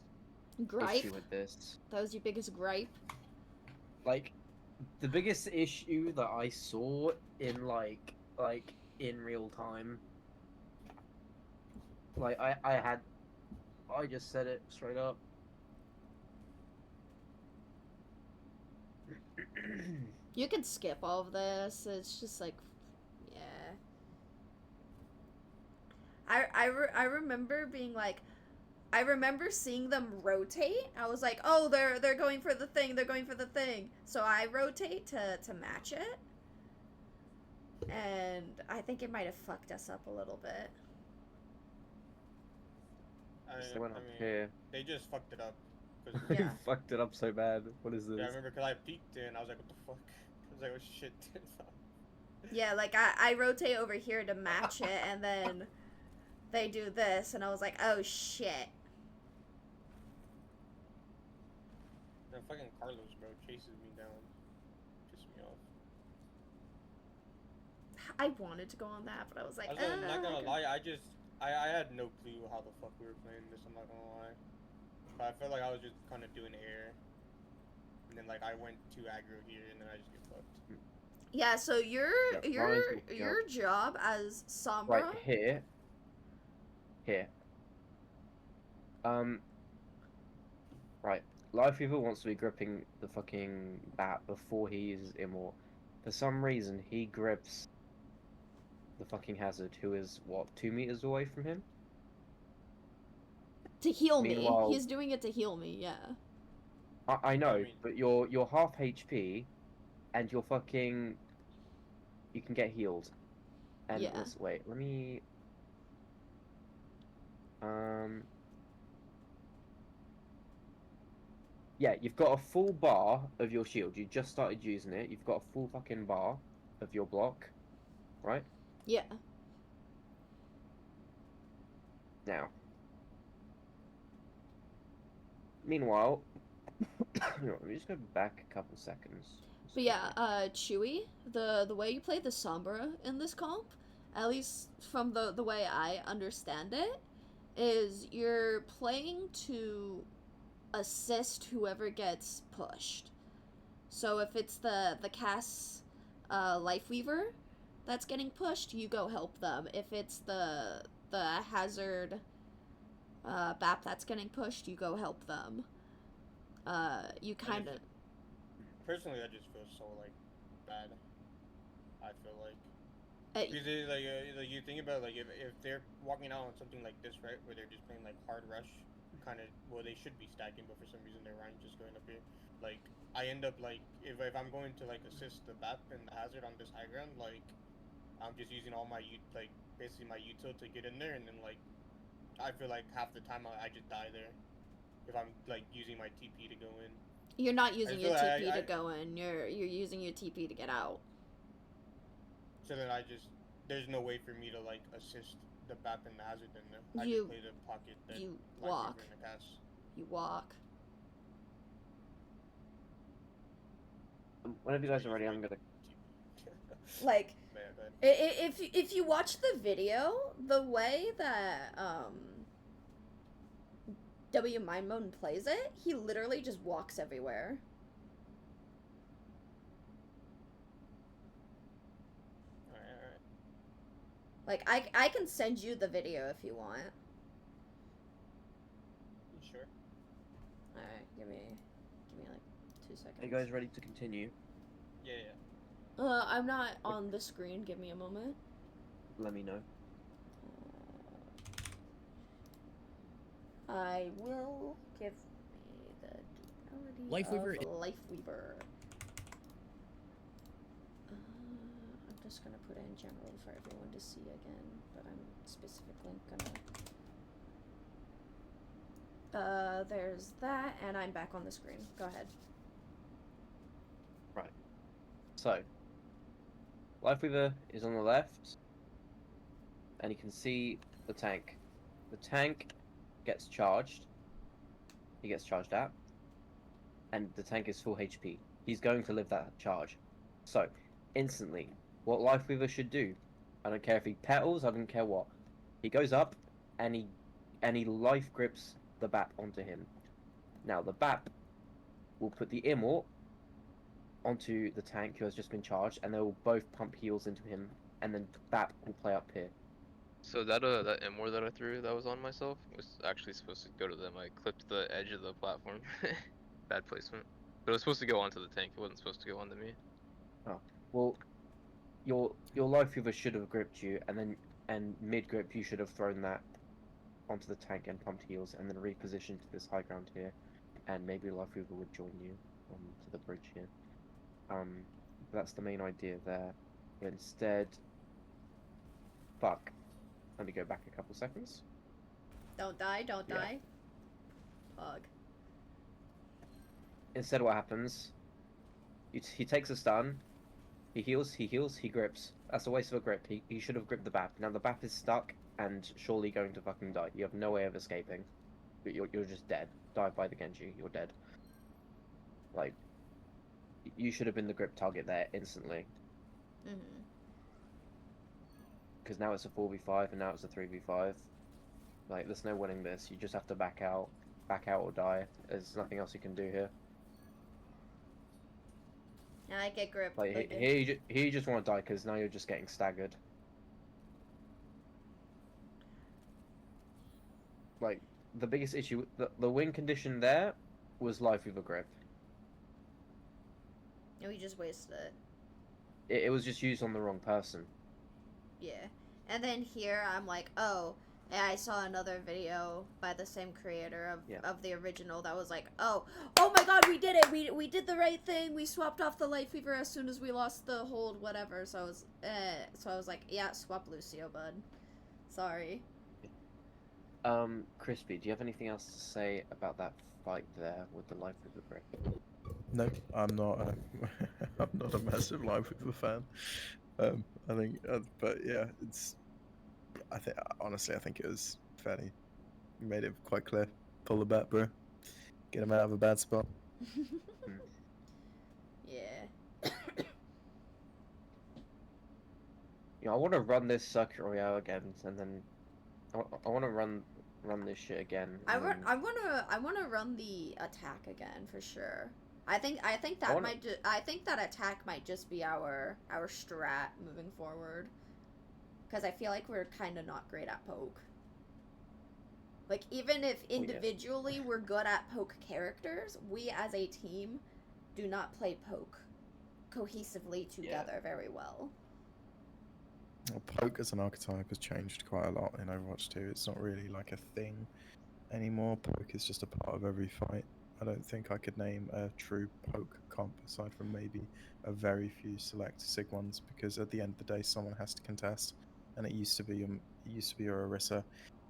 gripe. issue with this. That was your biggest gripe. Like, the biggest issue that I saw in like in real time. Like I just said it straight up. You can skip all of this. It's just like, yeah. I remember being like, I remember seeing them rotate. I was like, oh, they're going for the thing. They're going for the thing. So I rotate to match it. And I think it might have fucked us up a little bit. They went up here. They just fucked it up 'cause- Yeah. You fucked it up so bad. What is this? yeah, I remember because I peeked it and I was like, what the fuck? I was like, oh shit. Yeah, like I rotate over here to match it, and then they do this, and I was like, oh shit. The fucking Carlos, bro, chases me down. Pisses me off. I wanted to go on that, but I was like, I'm not gonna lie, I had no clue how the fuck we were playing this, I'm not gonna lie. But I felt like I was just kind of doing air. And then, like, I went too aggro here, and then I just get fucked. Yeah, so your job as Sombra. Right here. Here. Right. Life Weaver wants to be gripping the fucking bat before he uses Immort. For some reason, he grips the fucking Hazard, who is, what, 2 meters away from him? To heal me. Meanwhile- He's doing it to heal me, yeah. I know, I mean- but you're half HP, and you're fucking... You can get healed. And Yeah. wait, let me... Yeah, you've got a full bar of your shield. You just started using it. You've got a full fucking bar of your block, right? Yeah. Now. Meanwhile, let me just go back a couple seconds. But yeah, Chewy, the way you play the Sombra in this comp, at least from the way I understand it, is you're playing to assist whoever gets pushed. So if it's the Cass Life Weaver that's getting pushed, you go help them. If it's the Hazard Bap that's getting pushed, you go help them. You kind of... Personally, I just feel so, like, bad. I feel like. Uh, Because, like, you think about, like, if they're walking out on something like this, right, where they're just playing, like, hard rush, kind of, well, they should be stacking, but for some reason their Ryan just going up here. Like, I end up, like, if I'm going to, like, assist the BAP and the Hazard on this high ground, like, I'm just using all my, like, basically my util to get in there, and then, like, I feel like half the time I just die there. If I'm, like, using my TP to go in. You're not using your feel like TP I- to go in. You're using your TP to get out. So then there's no way for me to, like, assist the BAP and the Hazard, then I You- just play the pocket that you Life walk. Weaver and the Cass. You walk. Whenever you guys are ready, I'm gonna... Like, Man, if you watch the video, the way that W Mind Mode plays it, he literally just walks everywhere. alright. Like, I can send you the video if you want. You sure? Alright, give me like 2 seconds. Are you guys ready to continue? Yeah. I'm not on the screen. Give me a moment. Let me know. I will give me the Life Weaver of Life Weaver. I'm just gonna put it in general for everyone to see again, but I'm specifically gonna. There's that, and I'm back on the screen. Go ahead. Right. So, Life Weaver is on the left, and you can see the tank. The tank gets charged. He gets charged out, and the tank is full HP. He's going to live that charge. So, instantly, what Life Weaver should do, I don't care if he petals, I don't care what. He goes up, and he life grips the BAP onto him. Now, the BAP will put the Immort onto the tank who has just been charged, and they will both pump heals into him, and then BAP will play up here. So that M4 that I threw that was on myself was actually supposed to go to them. I clipped the edge of the platform. Bad placement. But it was supposed to go onto the tank. It wasn't supposed to go onto me. Oh, well, your Life Weaver should have gripped you, and mid grip you should have thrown that onto the tank and pumped heals, and then repositioned to this high ground here, and maybe Life Weaver would join you to the bridge here. That's the main idea there. But instead, fuck. Let me go back a couple seconds. Don't die. Don't Yeah. die. Pug. instead what happens? He takes a stun. He heals. He grips. That's a waste of a grip. He should have gripped the BAP. Now the BAP is stuck and surely going to fucking die. You have no way of escaping. You're just dead. Die by the Genji. You're dead. Like, you should have been the grip target there instantly. Mhm. Because now it's a 4v5 and now it's a 3v5. Like, there's no winning this. You just have to back out or die. There's nothing else you can do here. And I get grip. Like, here you just want to die because now you're just getting staggered. Like, the biggest issue, the win condition there was life with a grip. And we just wasted it. It was just used on the wrong person. Yeah. And then here I'm like, oh, and I saw another video by the same creator of the original that was like, oh my god, we did it! We did the right thing. We swapped off the light fever as soon as we lost the hold, whatever. So I was like, yeah, swap Lucio, bud. Sorry. Crispy, do you have anything else to say about that fight there with the life with the grip? No, I'm not. I'm not a massive Live Weaver fan. I think, but yeah, it's. I think honestly, I think it was fairly. You made it quite clear. Pull the bat, bro. Get him out of a bad spot. Yeah. You know, I want to run this Circuit Royale again, and then I want to run this shit again. I want to run the attack again for sure. I think that I think that attack might just be our strat moving forward. Because I feel like we're kind of not great at poke. Like, even if individually we're good at poke characters, we as a team do not play poke cohesively together very well. Well, poke as an archetype has changed quite a lot in Overwatch 2. It's not really like a thing anymore. Poke is just a part of every fight. I don't think I could name a true poke comp aside from maybe a very few select SIG ones, because at the end of the day someone has to contest, and it used to be your Orisa,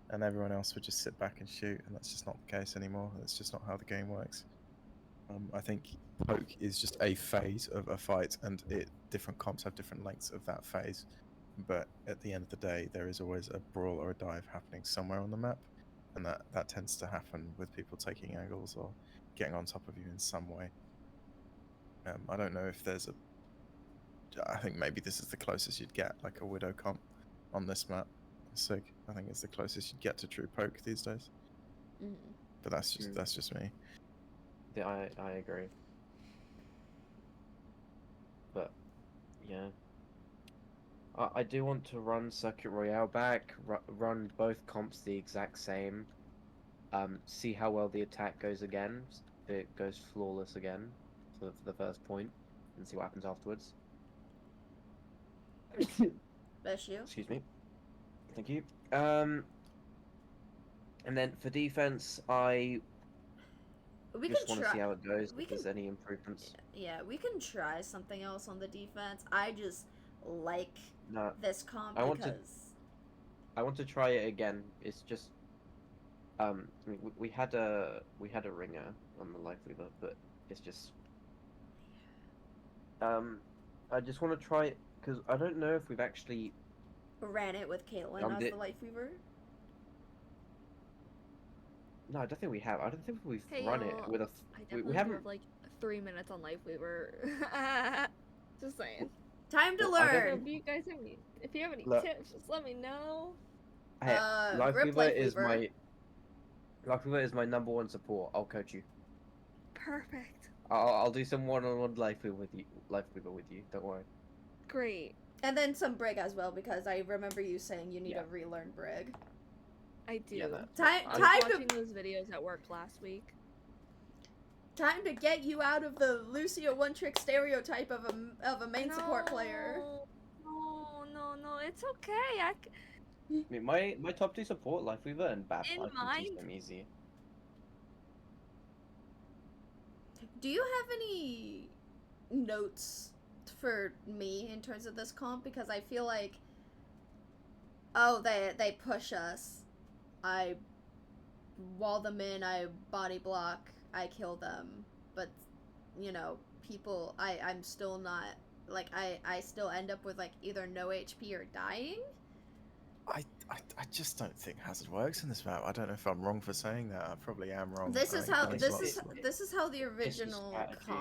and everyone else would just sit back and shoot, and that's just not the case anymore. That's just not how the game works. I think poke is just a phase of a fight, and different comps have different lengths of that phase. But at the end of the day, there is always a brawl or a dive happening somewhere on the map, and that tends to happen with people taking angles or getting on top of you in some way. I don't know if there's I think maybe this is the closest you'd get, like a Widow comp on this map. SIG, I think it's the closest you'd get to true poke these days. But that's just me. Yeah, I agree. But yeah, I do want to run Circuit Royale back, run both comps the exact same, see how well the attack goes again, if it goes flawless again for the first point, and see what happens afterwards. Bless you. Excuse me. Thank you. And then for defense, I just want to see how it goes, if there's any improvements. Yeah, we can try something else on the defense. I just like this comp because I want to try it again. It's just we had a ringer on the life lever, but it's just I just want to try it because I don't know if we've actually ran it with Caitlyn as the life weaver. No, I don't think we have. I don't think we've run it with a. We haven't have like 3 minutes on life weaver. Just saying. Time to learn. If you guys have any, if you have any tips, just let me know. Hey, life weaver is my. Life weaver is my #1 support. I'll coach you. Perfect. I'll do some one-on-one life weaver with you. Don't worry. Great. And then some brig as well, because I remember you saying you need to relearn brig. I do. Yeah, time I was watching those videos at work last week. Time to get you out of the Lucio one-trick stereotype of a main support player. No, it's okay. I mean, my top 2 support, life weaver and BAP, I can teach them easy. Do you have any notes for me in terms of this comp? Because I feel like, they push us. I wall them in, I body block, I kill them, but you know, people, I'm still not, like, I still end up with, like, either no HP or dying. I just don't think Hazard works in this map. I don't know if I'm wrong for saying that. I probably am wrong. This I is think how, it makes this lots is, of sense. this is how the It's the original strategy.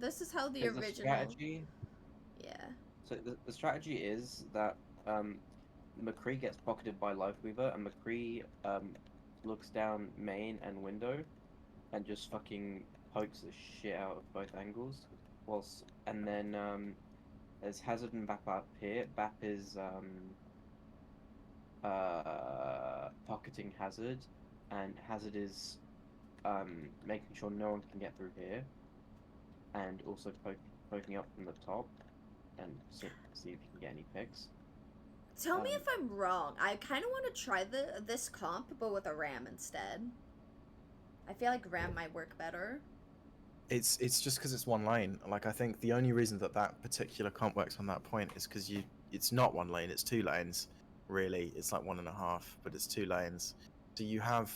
this is how the The original, strategy. yeah. So the strategy is that McCree gets pocketed by Lifeweaver, and McCree looks down main and window, and just fucking pokes the shit out of both angles. And then there's Hazard and Bap up here. Bap is pocketing Hazard, and Hazard is making sure no one can get through here, and also poking up from the top, and see if you can get any picks. Tell me if I'm wrong. I kind of want to try this comp, but with a ram instead. I feel like ram might work better. It's just because it's one lane. Like, I think the only reason that that particular comp works on that point is because it's not one lane, it's 2 lanes. Really, it's like 1.5, but it's 2 lanes. So you have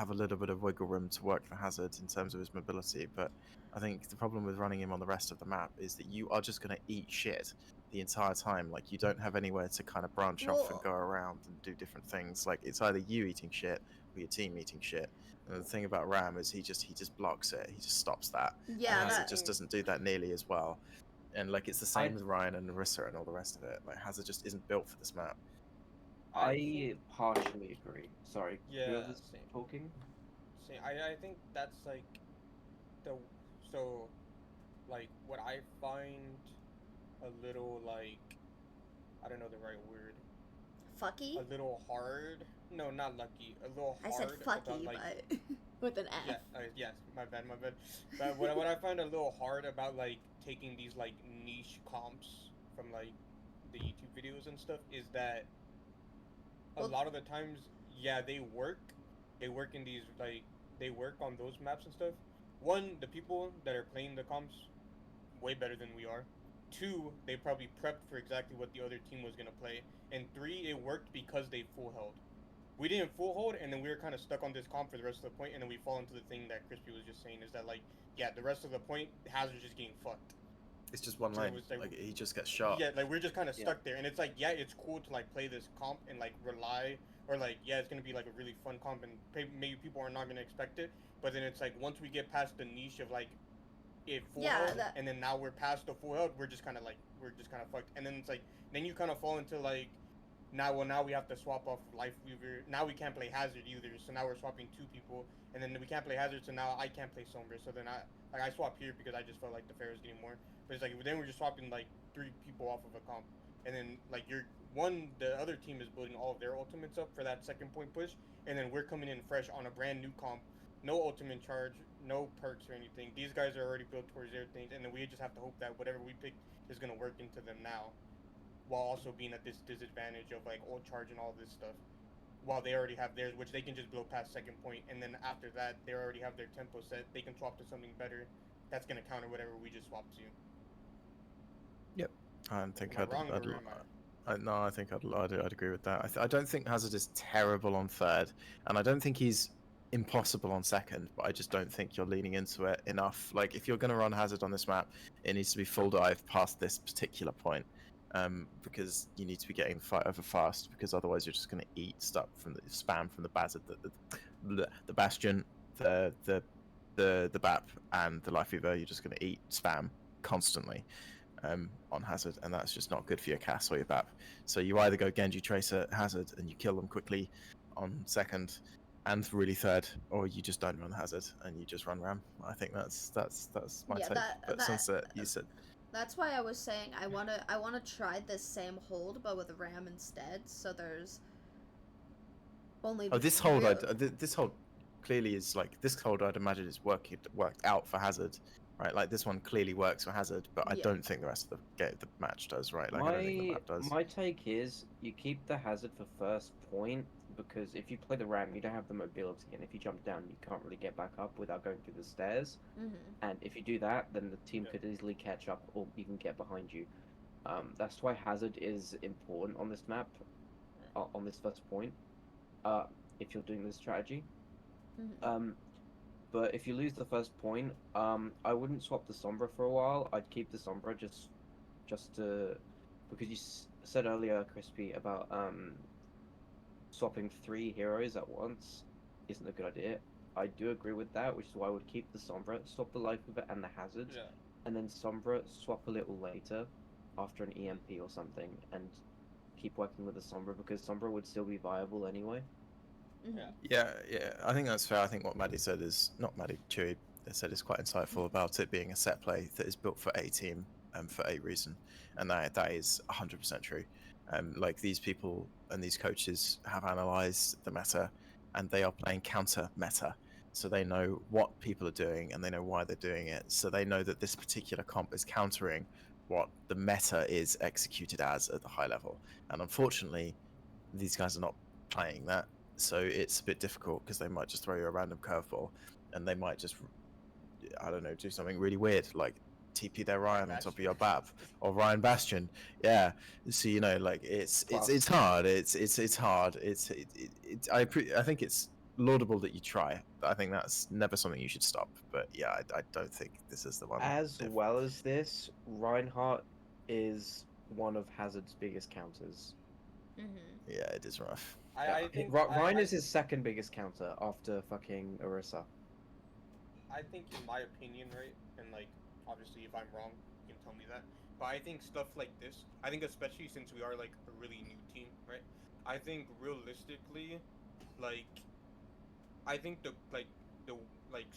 a little bit of wiggle room to work for Hazard in terms of his mobility. But I think the problem with running him on the rest of the map is that you are just going to eat shit the entire time. Like, you don't have anywhere to kind of branch off and go around and do different things. Like, it's either you eating shit or your team eating shit. And the thing about Ram is he just blocks it. He just stops that. Yeah, and Hazard that just doesn't do that nearly as well. And like, it's the same with Ryan and Narissa and all the rest of it. Like, Hazard just isn't built for this map. I partially agree. Sorry, Yeah, whoever's same. talking. See, I think that's like so like what I find a little like, I don't know the right word. Fucky? A little hard. No, not lucky. A little hard. I said fucky, about, like, but with an F. Yeah, yes, my bad. But what I find a little hard about like taking these like niche comps from like the YouTube videos and stuff is that a lot of the times, yeah, they work. They work in these like they work on those maps and stuff. One, the people that are playing the comps way better than we are. Two, they probably prepped for exactly what the other team was gonna play. And three, it worked because they full held. We didn't full hold, and then we were kind of stuck on this comp for the rest of the point, and then we fall into the thing that Crispy was just saying, is that, like, yeah, the rest of the point, Hazard's just getting fucked. It's just one So lane. it was like, he just gets shot. yeah, like, we're just kind of stuck there, and it's like, yeah, it's cool to, like, play this comp and, like, rely, or, like, yeah, it's gonna be, like, a really fun comp, and maybe people are not gonna expect it, but then it's like, once we get past the niche of, like, it full held, and then now we're past the full held, we're just kind of fucked, and then it's like, then you kind of fall into, like, now we have to swap off Lifeweaver. Now we can't play Hazard either, so now we're swapping 2 people, and then we can't play Hazard, so now I can't play Sombra. So then I swap here because I just felt like the fair was getting more. But it's like then we're just swapping like 3 people off of a comp, and then like the other team is building all of their ultimates up for that second point push, and then we're coming in fresh on a brand new comp, no ultimate charge, no perks or anything. These guys are already built towards their things, and then we just have to hope that whatever we pick is gonna work into them now, while also being at this disadvantage of like ult charge and all this stuff, while they already have theirs, which they can just blow past second point, and then after that they already have their tempo set. They can swap to something better that's gonna counter whatever we just swapped to. Yep, I don't think Am I wrong, or am no, I think I'd agree with that. I don't think Hazard is terrible on third, and I don't think he's impossible on second, but I just don't think you're leaning into it enough. Like, if you're going to run Hazard on this map, it needs to be full dive past this particular point, because you need to be getting the fight over fast, because otherwise you're just going to eat stuff from the spam from the Bazard, the Bastion, the BAP, and the Lifeweaver. You're just going to eat spam constantly on Hazard, and that's just not good for your Cass or your BAP. So you either go Genji Tracer Hazard and you kill them quickly on second and really third, or you just don't run Hazard and you just run Ram. I think that's my take. But Sunset, you said. That's why I was saying I wanna try this same hold but with Ram instead. So there's only. Oh, this hold this hold clearly is like this hold. I'd imagine is worked out for Hazard. Right, like this one clearly works for Hazard, but I don't think the rest of the match does. Right, like I don't think the map does. My take is you keep the Hazard for first point, because if you play the Ram, you don't have the mobility, and if you jump down, you can't really get back up without going through the stairs. And if you do that, then the team could easily catch up or even get behind you. That's why Hazard is important on this map, on this first point. If you're doing this strategy. but if you lose the first point, I wouldn't swap the Sombra for a while. I'd keep the Sombra just to because you said earlier, Crispy, about swapping 3 heroes at once isn't a good idea. I do agree with that, which is why I would keep the Sombra, swap the Life of it and the Hazards, Yeah. and then Sombra swap a little later after an EMP or something, and keep working with the Sombra because Sombra would still be viable anyway. Yeah. Yeah, I think that's fair. I think what Maddie said is not Maddie Chewy said is quite insightful about it being a set play that is built for a team for a reason, and that is 100% true. Like these people and these coaches have analysed the meta, and they are playing counter meta, so they know what people are doing and they know why they're doing it. So they know that this particular comp is countering what the meta is executed as at the high level, and unfortunately, these guys are not playing that. So it's a bit difficult because they might just throw you a random curveball, and they might just, I don't know, do something really weird like TP their Ryan on top of your BAP or Ryan Bastion. Yeah, so you know, like it's hard. It's hard. I think it's laudable that you try, but I think that's never something you should stop. But yeah, I don't think this is the one. As well as this, Reinhardt is one of Hazard's biggest counters. Yeah, it is rough. I think Ryan is his second biggest counter after fucking Orisa. I think, in my opinion, right, and like, obviously, if I'm wrong, you can tell me that. But I think stuff like this, I think especially since we are like a really new team, right? I think realistically, like, I think the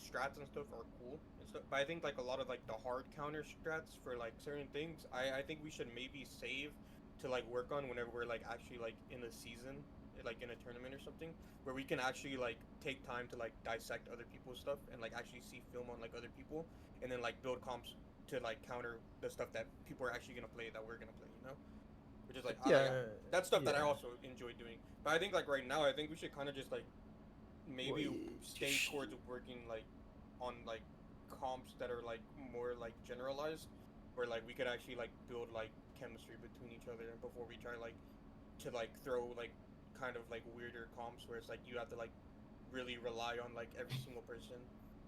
strats and stuff are cool and stuff. But I think like a lot of like the hard counter strats for like certain things, I think we should maybe save to like work on whenever we're like actually like in a season, like in a tournament or something, where we can actually like take time to like dissect other people's stuff and like actually see film on like other people, and then like build comps to like counter the stuff that people are actually gonna play that we're gonna play, you know? Which is like that's stuff that I also enjoy doing. But I think like right now, I think we should kind of just like maybe stay towards working like on like comps that are like more like generalized, where like we could actually like build like chemistry between each other before we try like to like throw like kind of like weirder comps where it's like you have to like really rely on like every single person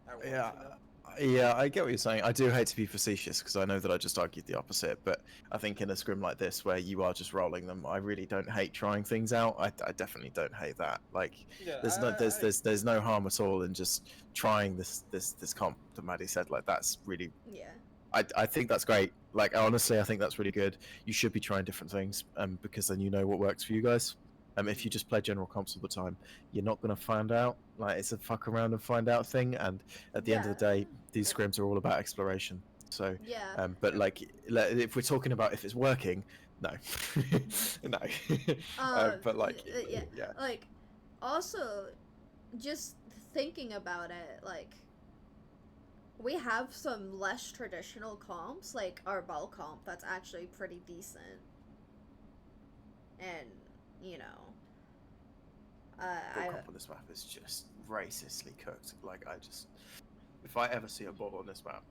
at once, Yeah, you know? yeah, I get what you're saying. I do hate to be facetious because I know that I just argued the opposite, but I think in a scrim like this where you are just rolling them, I really don't hate trying things out. I definitely don't hate that. Like, Yeah, there's no harm at all in just trying this comp that Maddie said. Like, that's really, I think that's great. Like, honestly, I think that's really good. You should be trying different things, because then you know what works for you guys. If you just play general comps all the time, you're not going to find out. Like, it's a fuck around and find out thing. And at the end of the day, these scrims are all about exploration. So, but like, if we're talking about if it's working, no, no. But like, yeah. Like, also, just thinking about it, like, we have some less traditional comps, like our ball comp, that's actually pretty decent. And, you know, Ball comp on this map is just racistly cooked. Like, if I ever see a ball on this map,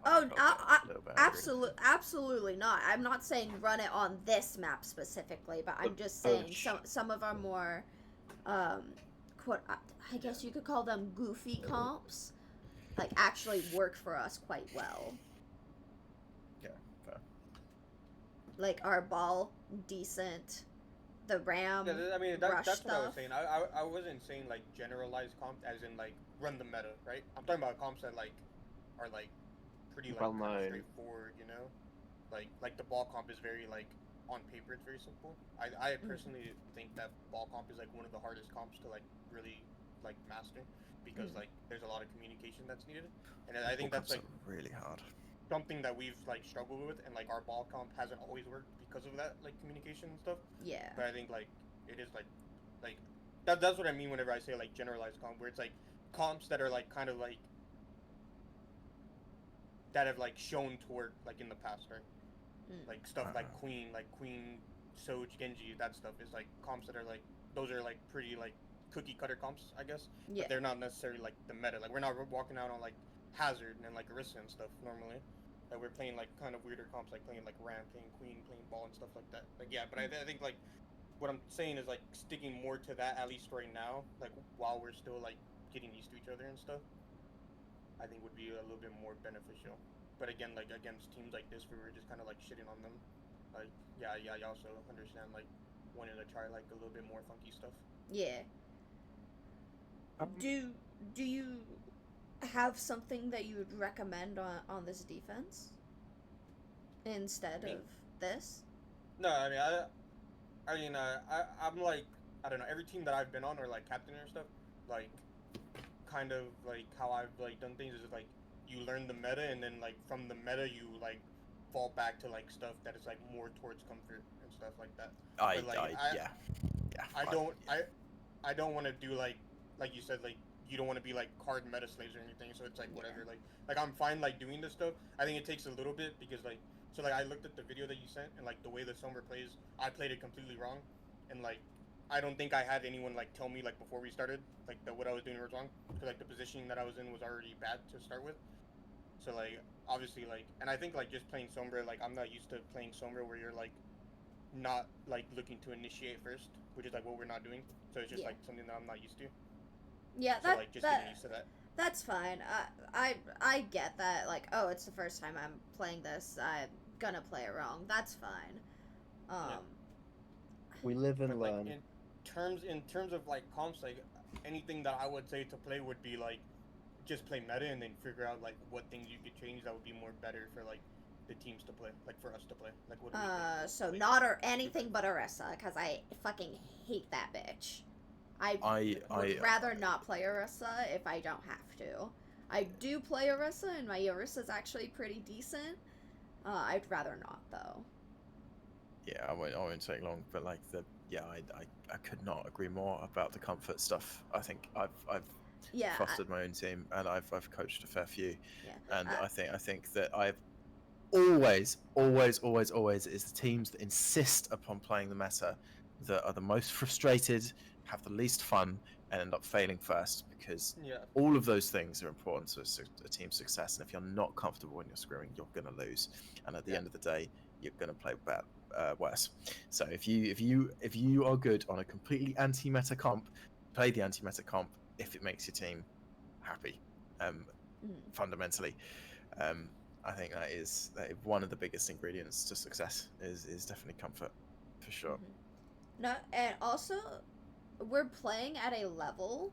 absolutely not. I'm not saying run it on this map specifically, but I'm just saying some of our more, I guess you could call them goofy comps, like actually work for us quite well. Yeah, fair. Like our ball, decent. The RAM. Yeah, I mean that's stuff. what I was saying. I wasn't saying like generalized comps as in like run the meta, right? I'm talking about comps that like are like pretty like well kind of known. straightforward, you know? Like the ball comp is very like on paper it's very simple. I personally think that ball comp is like one of the hardest comps to like really like master because like there's a lot of communication that's needed, and I think that's like really hard. Something that we've like struggled with, and like our ball comp hasn't always worked because of that like communication and stuff. Yeah. But I think like it is like that's what I mean whenever I say like generalized comp, where it's like comps that are like kind of like that have like shown to work like in the past, right? Like stuff like Queen, Soj, Genji, that stuff is like comps that are like those are like pretty like cookie cutter comps, I guess. Yeah. But they're not necessarily like the meta. Like we're not walking out on like Hazard and like Orisa and stuff normally. Like we're playing like kind of weirder comps, like playing like Ram, playing Queen, playing Ball and stuff like that. Like yeah, but I think like what I'm saying is like sticking more to that at least right now, like while we're still like getting used to each other and stuff. I think would be a little bit more beneficial. But again, like against teams like this, where we're just kind of like shitting on them, like yeah, I also understand like wanting to try like a little bit more funky stuff. Yeah. Do you have something that you would recommend on this defense instead Me? of this? No, I'm like, I don't know, every team that I've been on or like captain or stuff, like kind of like how I've like done things is like you learn the meta and then like from the meta you like fall back to like stuff that is like more towards comfort and stuff like that. But like yeah. I don't want to do like you said, like you don't want to be like card meta slaves or anything, so it's like whatever. Like I'm fine like doing this stuff. I think it takes a little bit because like so like I looked at the video that you sent and like the way the Sombra plays, I played it completely wrong, and like I don't think I had anyone like tell me like before we started like that what I was doing was wrong, because like the positioning that I was in was already bad to start with. So like obviously like, and I think like just playing Sombra, like I'm not used to playing Sombra where you're like not like looking to initiate first, which is like what we're not doing. So it's just like something that I'm not used to. Yeah, So like just getting used to that. That's fine. I get that. Like, oh, it's the first time I'm playing this. I'm gonna play it wrong. That's fine. We live and But like learn. in terms of like comps, like anything that I would say to play would be like just play meta and then figure out like what things you could change that would be more better for like the teams to play, like for us to play. Like what do we think? So Like, not or anything but Orisa, because I fucking hate that bitch. I would rather not play Orisa if I don't have to. I do play Orisa, and my Orisa's actually pretty decent. I'd rather not, though. Yeah, I won't take long, but like I could not agree more about the comfort stuff. I think I've Yeah. fostered my own team and I've coached a fair few, Yeah. and I think that I've always is the teams that insist upon playing the meta that are the most frustrated, have the least fun, and end up failing first, because all of those things are important to a team's success. And if you're not comfortable when you're screwing, you're gonna lose. And at the end of the day, you're gonna play worse. So if you are good on a completely anti-meta comp, play the anti-meta comp if it makes your team happy. Fundamentally, I think that is one of the biggest ingredients to success is definitely comfort, for sure. No, and also we're playing at a level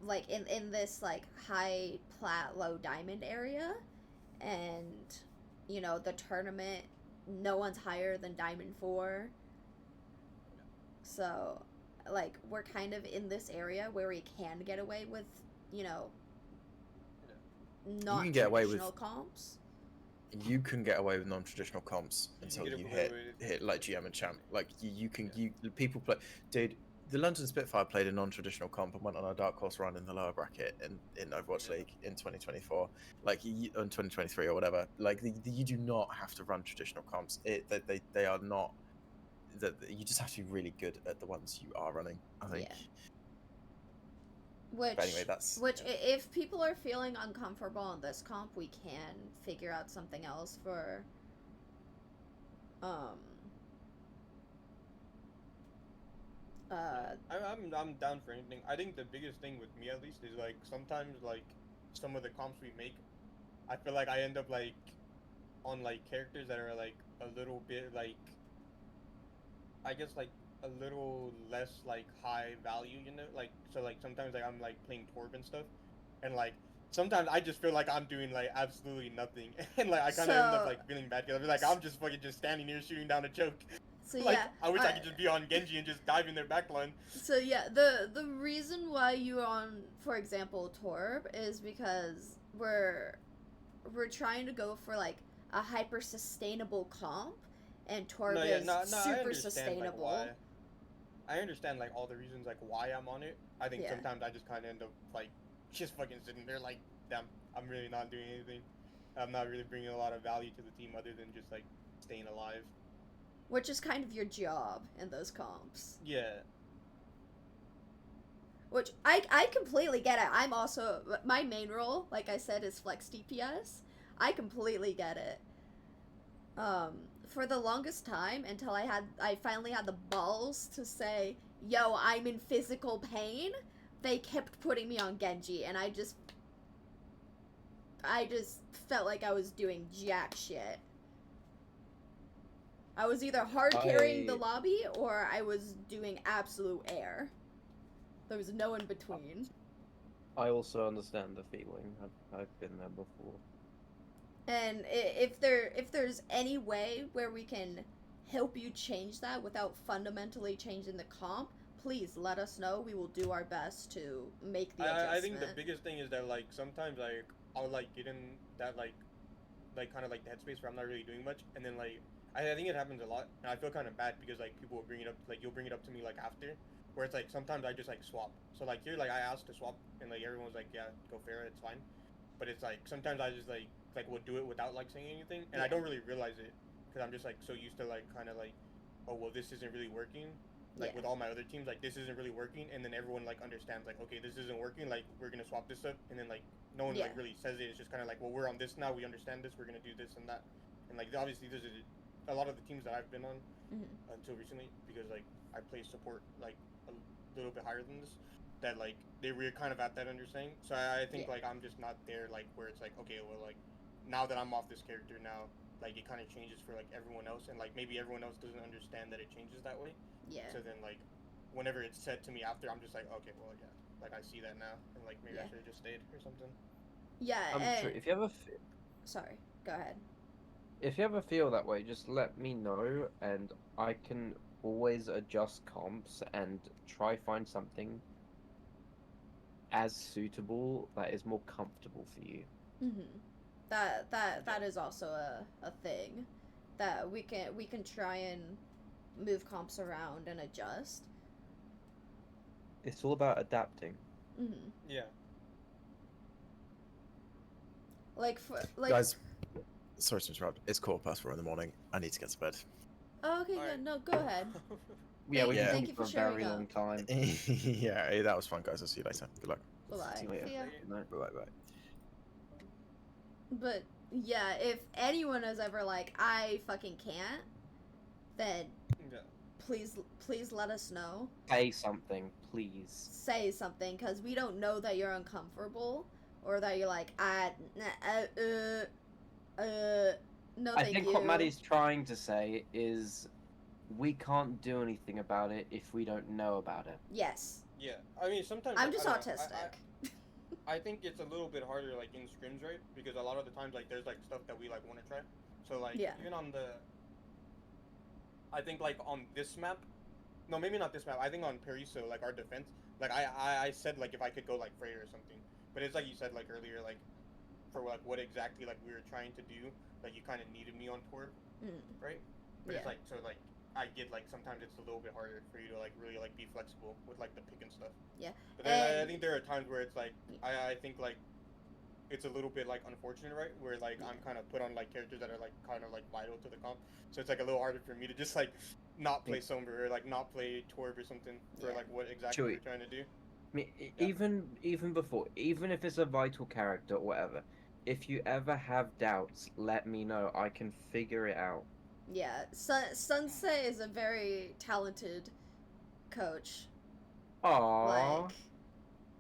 like in this like high plat low diamond area, and you know the tournament, no one's higher than diamond 4, so like we're kind of in this area where we can get away with, you know, not traditional comps. You can get away with non-traditional comps until you hit like GM and champ. Like people play. Dude, the London Spitfire played a non-traditional comp and went on a dark horse run in the lower bracket in Overwatch League in 2024, like in 2023 or whatever. Like you do not have to run traditional comps. They are not. That you just have to be really good at the ones you are running, I think. Which, but anyway, if people are feeling uncomfortable on this comp, we can figure out something else for, I'm down for anything. I think the biggest thing with me, at least, is like sometimes like some of the comps we make, I feel like I end up like on like characters that are like a little bit like, I guess like a little less like high value, you know, like so like sometimes like I'm like playing Torb and stuff, and like sometimes I just feel like I'm doing like absolutely nothing, and like I kind of end up like feeling bad because I'm like I'm just fucking just standing here shooting down a choke. So like I wish I could just be on Genji and just dive in their backline. So yeah, the reason why you're on, for example, Torb is because we're trying to go for like a hyper sustainable comp, and Torb is super sustainable. Like, I understand like all the reasons like why I'm on it. I think sometimes I just kind of end up like just fucking sitting there like, damn, I'm really not doing anything. I'm not really bringing a lot of value to the team other than just like staying alive. Which is kind of your job in those comps. Yeah. Which I completely get it. I'm also, my main role, like I said, is flex DPS. I completely get it. For the longest time, until I finally had the balls to say, yo, I'm in physical pain, they kept putting me on Genji, and I just I just felt like I was doing jack shit. I was either hard carrying the lobby or I was doing absolute air. There was no in between. I also understand the feeling. I've been there before. And if there's any way where we can help you change that without fundamentally changing the comp, please let us know. We will do our best to make the adjustment. I think the biggest thing is that like sometimes like I'll like get in that like kind of like the headspace where I'm not really doing much, and then like I think it happens a lot, and I feel kind of bad because like people will bring it up, like you'll bring it up to me like after, where it's like sometimes I just like swap. So like here like I asked to swap, and like everyone's like yeah go Farah, it's fine, but it's like sometimes I just like would do it without like saying anything, and I don't really realize it because I'm just like so used to like kind of like oh well this isn't really working. Like with all my other teams, like this isn't really working, and then everyone like understands like okay this isn't working, like we're gonna swap this up, and then like no one like really says it. It's just kind of like well we're on this now, we understand this, we're gonna do this and that, and like obviously there's a lot of the teams that I've been on until recently because like I play support like a little bit higher than this, that like they were kind of at that understanding. So I think like I'm just not there like where it's like okay well like now that I'm off this character now like it kind of changes for like everyone else, and like maybe everyone else doesn't understand that it changes that way. Yeah. So then like whenever it's said to me after, I'm just like okay well yeah like I see that now, and like maybe I should have just stayed or something. Yeah. True. If you ever sorry, go ahead. If you ever feel that way, just let me know, and I can always adjust comps and try find something as suitable that is more comfortable for you. That is also a thing that we can try and move comps around and adjust. It's all about adapting. Yeah. Like guys, sorry to interrupt. It's 4:15 in the morning. I need to get to bed. Oh, okay, yeah, no, go ahead. Yeah, we thank you for for a very sharing long time. Yeah, that was fun, guys. I'll see you later. Good luck. Bye-bye. See you later. See ya. Bye. But yeah, if anyone is ever like I fucking can't, then please let us know. Say something, please. Say something, because we don't know that you're uncomfortable or that you're like no thank you. I think what Maddie's trying to say is we can't do anything about it if we don't know about it. Yes. Yeah, I mean sometimes I'm like, just autistic. I think it's a little bit harder like in scrims, right? Because a lot of the times like there's like stuff that we like want to try. So like even on the I think like on this map, no maybe not this map. I think on Pariso like our defense, like I said like if I could go like Freya or something, but it's like you said like earlier like for like what exactly like we were trying to do, like you kind of needed me on Torb, right? But it's like so like I get like sometimes it's a little bit harder for you to like really like be flexible with like the pick and stuff. Yeah. But then I think there are times where it's like I think like it's a little bit like unfortunate, right? Where like I'm kind of put on like characters that are like kind of like vital to the comp, so it's like a little harder for me to just like not play Sombra or like not play Torb or something for like what exactly we're trying to do. I mean, even before, even if it's a vital character or whatever, if you ever have doubts, let me know. I can figure it out. Yeah, Sensei is a very talented coach. Aww. Like,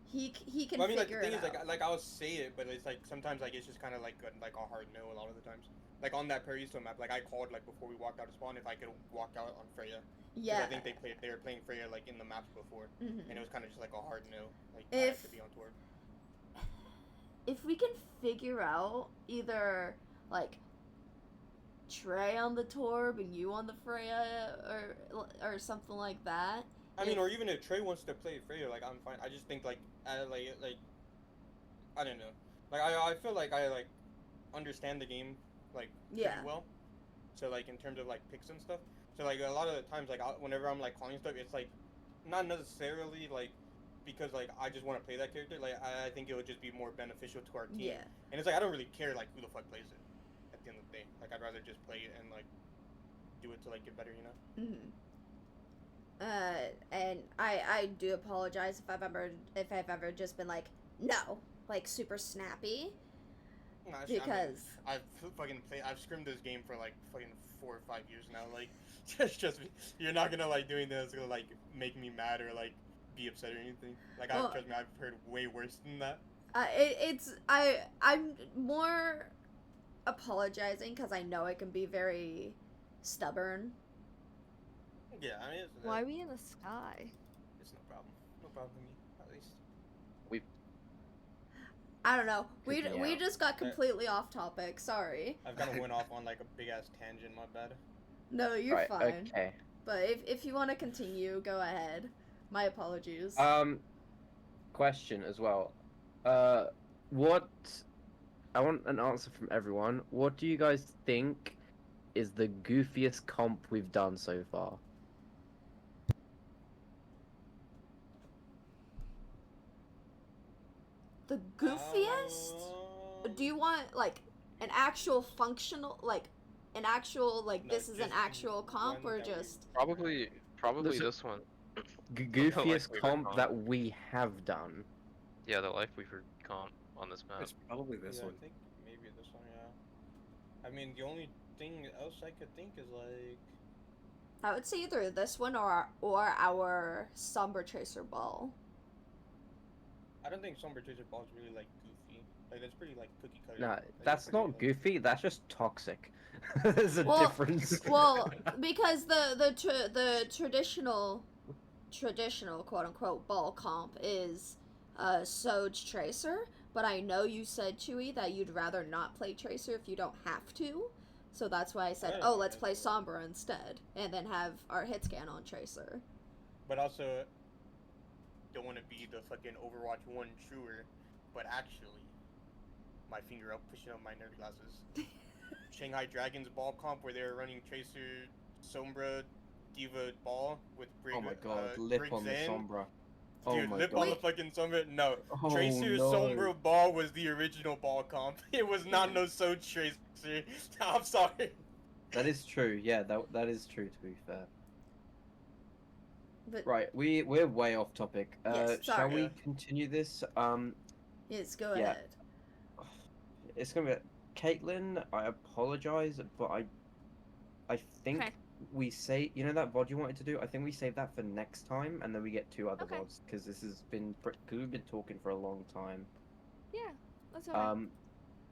he can I mean, like, figure the thing it is, out. like I'll say it, but it's like sometimes like it's just kind of like a hard no a lot of the times. Like on that Pariso map, like I called like before we walked out of spawn if I could walk out on Freya. Yeah. I think they were playing Freya like in the maps before, and it was kind of just like a hard no. Like I if have to be on Torb. If we can figure out either like Trey on the Torb and you on the Freya or something like that. I mean, or even if Trey wants to play Freya, like I'm fine. I just think like I don't know. Like I feel like I like understand the game like pretty well. So like in terms of like picks and stuff. So like a lot of the times like whenever I'm like calling stuff, it's like not necessarily like because like I just want to play that character. Like I think it would just be more beneficial to our team. Yeah. And it's like I don't really care like who the fuck plays it. At the end of the day, like I'd rather just play it and like do it to like get better, you know. And I do apologize if I've ever just been like no, like super snappy. No, because I've scrimmed this game for like fucking 4 or 5 years now. Like, just you're not gonna like doing this gonna like make me mad or like be upset or anything. Like, trust me, I've heard way worse than that. I'm more apologizing because I know I can be very stubborn. Yeah, I mean, Why are we in the sky? it's no problem. No problem to me, at least. I don't know. We Could be we out. just got completely off topic. Sorry. I've kind of went off on like a big ass tangent. My bad. No, you're Right, fine. okay. But if you want to continue, go ahead. My apologies. Question as well. What? I want an answer from everyone. What do you guys think is the goofiest comp we've done so far? The goofiest? Do you want like an actual functional, like an actual, like No, this is an just actual comp, one or that we- just? Probably Listen- this one. Goofiest favorite comp comp. that we have done. Yeah, the Life Weaver comp on this map. It's probably this Yeah, one. I think maybe this one. Yeah. I mean, the only thing else I could think is like. I would say either this one or our Somber Tracer Ball. I don't think Somber Tracer Ball is really like goofy. Like that's pretty like cookie cutter. Nah, Like, that's pretty, not like- goofy. That's just toxic. There's a Well- difference. Well, because the traditional quote unquote ball comp is Soj Tracer, but I know you said, Chewy, that you'd rather not play Tracer if you don't have to. So that's why I said, Right. oh, let's play Sombra instead, and then have our hit scan on Tracer. But also, don't want to be the fucking Overwatch 1 truer, but actually, my finger up, pushing up my nerd glasses. Shanghai Dragons ball comp where they were running Tracer, Sombra, Diva ball with Brig. Oh my god, lip Briggs on the in. Sombra. Oh Dude, my lip god. on the fucking Sombra. No, Oh, Tracer no. Sombra ball was the original ball comp. It was not no Soj Tracer. I'm sorry. That is true. Yeah, that is true. To be fair. But Right, we're way off topic. Yes, Shall sorry. we continue this? yes, go Yeah. ahead. It's gonna be Caitlin. I apologize, but I think Okay. we say that VOD you wanted to do. I think we save that for next time, and then we get 2 other Okay. VODs because this has been because we've been talking for a long time. Yeah, that's okay.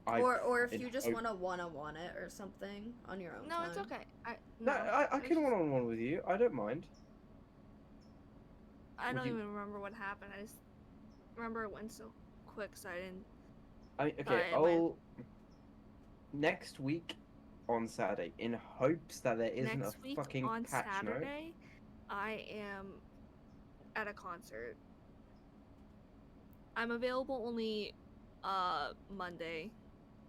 Or if I'd you just hope- want it or something on your own no, time. it's okay. No, I can just- one-on-one with you. I don't mind. I Would don't you- even remember what happened. I just remember it went so quick, so I didn't. Okay, it went- next week on Saturday, in hopes that there isn't Next a week fucking on patch note. Saturday, I am at a concert. I'm available only Monday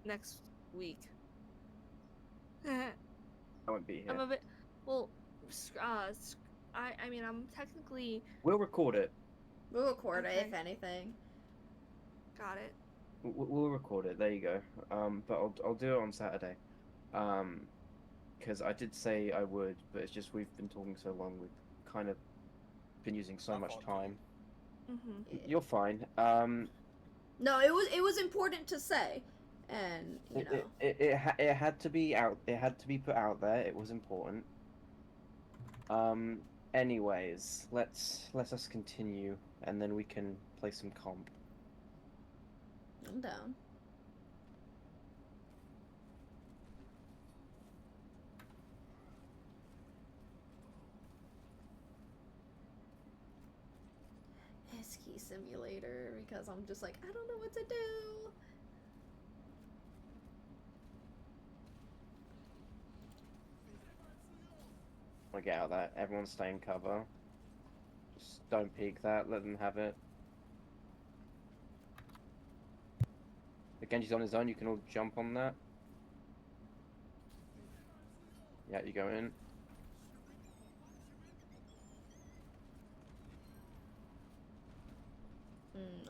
next week. I won't be here. I'm well, I mean I'm technically We'll record it. We'll record it Okay. if anything. got it. We'll record it. There you go. But I'll do it on Saturday. Because I did say I would, but it's just we've been talking so long. We've kind of been using so My much fault, time. Mm-hmm. You're fine. No, it was important to say, and you know. It had to be out. It had to be put out there. It was important. Anyways, let us continue, and then we can play some comp. I'm down. Esky simulator because I'm just like I don't know what to do. I get out of that. Everyone stay in cover. Just don't peek that. Let them have it. The Genji's on his own. You can all jump on that. Yeah, you go in.